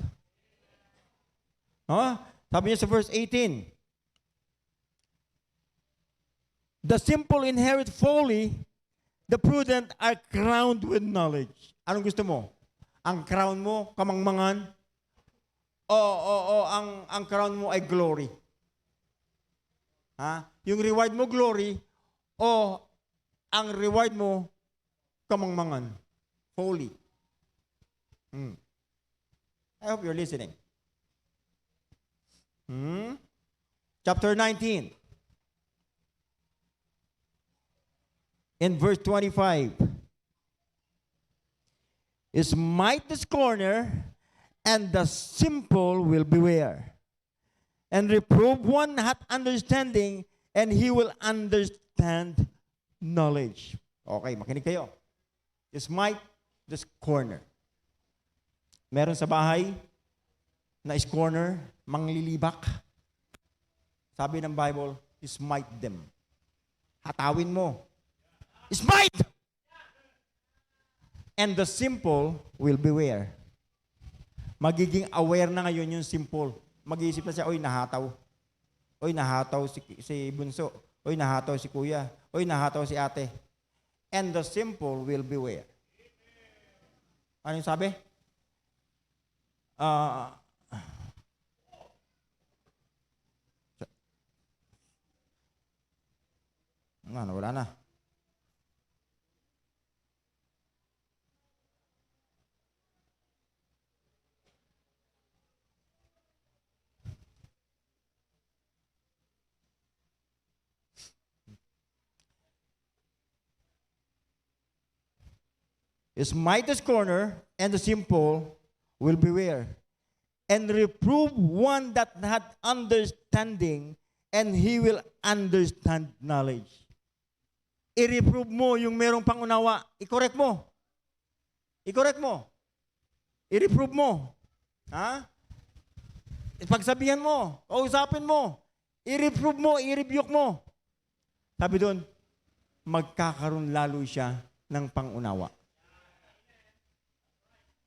Sabi niya sa verse 18, the simple inherit folly, the prudent are crowned with knowledge. Anong gusto mo? Ang crown mo, kamangmangan? Ang crown mo ay glory. Yung reward mo, glory, o ang reward mo, kamangmangan? Folly. I hope you're listening. Chapter 19. In verse 25. Smite the scorner, and the simple will beware. And reprove one hath understanding, and he will understand knowledge. Okay, makinig kayo. Smite the scorner. Meron sa bahay na scorner, manglilibak. Sabi ng Bible, smite them. Hatawin mo. Smite! And the simple will beware. Magiging aware na ngayon yung simple. Mag-iisip na siya, oy, nahataw. Oy, nahataw si bunso. Oy, nahataw si kuya. Oy, nahataw si ate. And the simple will beware. Ano yung sabi? Wala na. Smite the scorner, and the simple will beware. And reprove one that hath understanding, and he will understand knowledge. I-reprove mo yung merong pangunawa. I-correct mo. I-correct mo. I-reprove mo. Ha? Pagsabihan mo, kausapin mo, i-reprove mo, i-rebuke mo. Sabi doon, magkakaroon lalo siya ng pangunawa.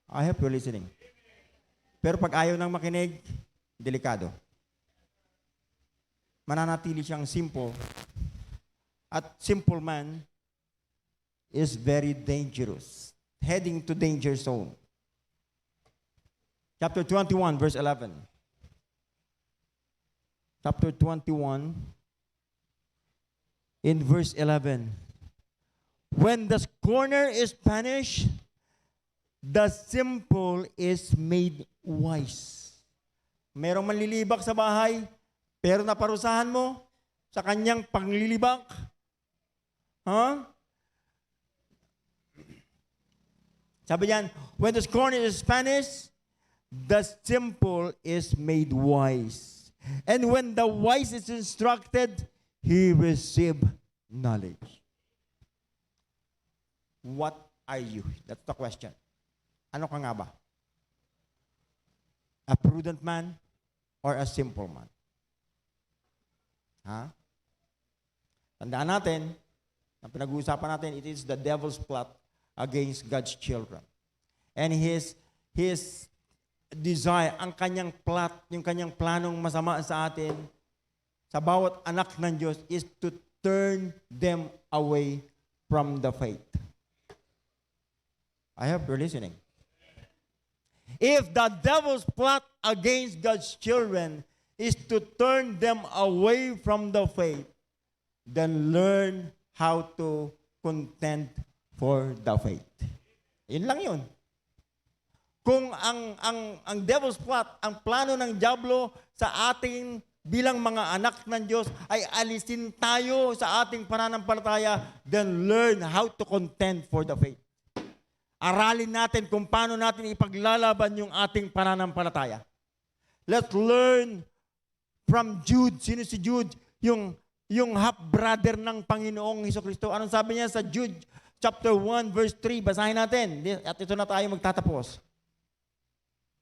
I hope you're listening. Pero pag ayaw nang makinig, delikado. Mananatili siyang simple. At simple man is very dangerous. Heading to danger zone. Chapter 21, verse 11. Chapter 21, in verse 11. When the scorner is punished, the simple is made wise. Merong manlilibak sa bahay, pero naparusahan mo sa kanyang panglilibak. Huh? Sabi niyan, when the scorner is punished, the simple is made wise. And when the wise is instructed, he receive knowledge. What are you? That's the question. Ano ka nga ba? A prudent man or a simple man? Ha? Tandaan natin, ang pinag-uusapan natin, it is the devil's plot against God's children. And his desire, ang kanyang plot, yung kanyang planong masama sa atin, sa bawat anak ng Diyos, is to turn them away from the faith. I hope you're listening. If the devil's plot against God's children is to turn them away from the faith, then learn how to contend for the faith. Yun lang yun. Kung ang devil's plot, ang plano ng diablo sa ating bilang mga anak ng Diyos ay alisin tayo sa ating pananampalataya, then learn how to contend for the faith. Aralin natin kung paano natin ipaglalaban yung ating pananampalataya. Let's learn from Jude. Sino si Jude? Yung half-brother ng Panginoong Hesukristo. Anong sabi niya sa Jude chapter 1 verse 3? Basahin natin. At ito na tayo magtatapos.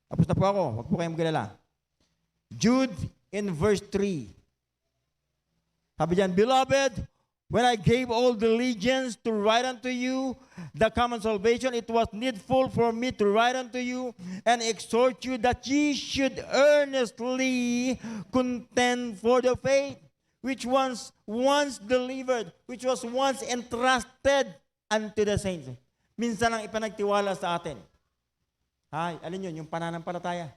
Tapos na po ako. Huwag po kayong magalala. Jude in verse 3. Sabi diyan, Beloved, when I gave all diligence to write unto you the common salvation, it was needful for me to write unto you and exhort you that ye should earnestly contend for the faith which was once delivered, which was once entrusted unto the saints. Minsan lang ipanagtiwala sa atin. Ay, alin yun? Yung pananampalataya.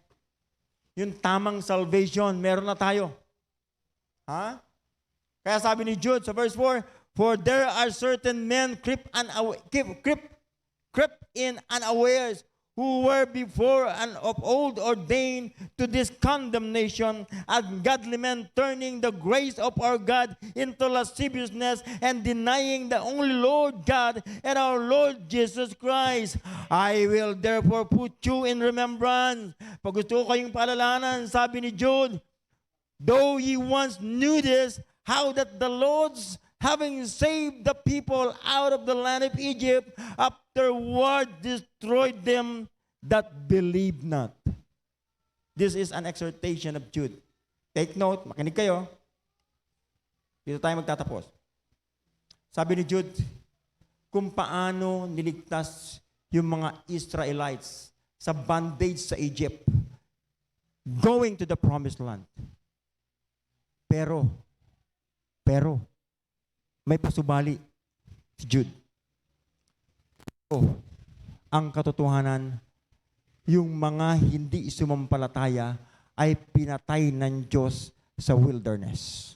Yung tamang salvation, meron na tayo. Ha? Kaya sabi ni Jude sa verse 4, For there are certain men creep in unawares, who were before and of old ordained to this condemnation, ungodly men turning the grace of our God into lasciviousness and denying the only Lord God and our Lord Jesus Christ. I will therefore put you in remembrance. Pag gusto ko kayong paalalahanan, sabi ni Jude, though ye once knew this, how that the Lord's having saved the people out of the land of Egypt, afterward destroyed them that believe not. This is an exhortation of Jude. Take note, makinig kayo. Dito tayo magtatapos. Sabi ni Jude, kung paano niligtas yung mga Israelites sa bondage sa Egypt, going to the promised land. Pero, may pasubali si Jude. Ang katotohanan, yung mga hindi sumampalataya ay pinatay ng Diyos sa wilderness.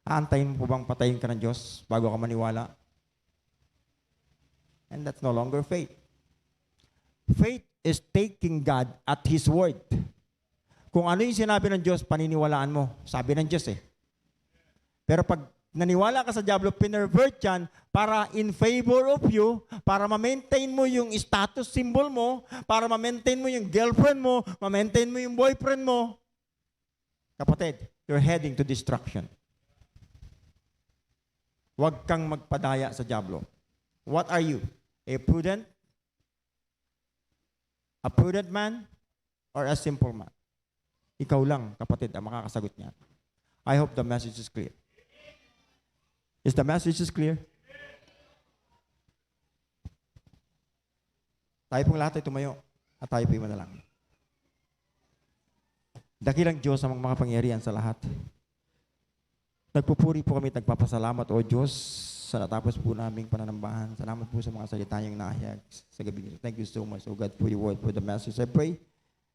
Aantayin mo po bang patayin ka ng Diyos bago ka maniwala? And that's no longer faith. Faith is taking God at His word. Kung ano yung sinabi ng Diyos, paniniwalaan mo. Sabi ng Diyos eh. Pero pag naniwala ka sa diablo, pinervert yan para in favor of you, para ma-maintain mo yung status symbol mo, para ma-maintain mo yung girlfriend mo, ma-maintain mo yung boyfriend mo. Kapatid, you're heading to destruction. Huwag kang magpadaya sa diablo. What are you? A prudent man, or a simple man? Ikaw lang, kapatid, ang makakasagot niya. I hope the message is clear. Is the message is clear? Tayo pong lahat ay tumayo at tayo po'y manalangin. Dakilang Diyos ang makapangyarihan sa lahat. Nagpupuri po kami at nagpapasalamat, O Diyos, sa natapos po naming pananambahan. Salamat po sa mga salita niyong nahayag sa gabi nito. Thank you so much, O God, for your word, for the message. I pray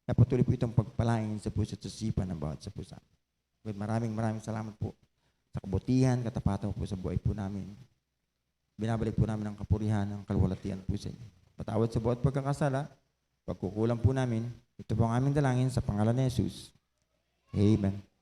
na patuloy po itong pagpalain sa puso at sa sipan ng bawat sa pusa. God, maraming salamat po sa kabutihan, katapatan po sa buhay po namin. Binabalik po namin ang kapurihan, ang kalwalatian po sa inyo. Patawad sa bawat pagkakasala, pagkukulang po namin. Ito po ang aming dalangin sa pangalan ni Jesus. Amen.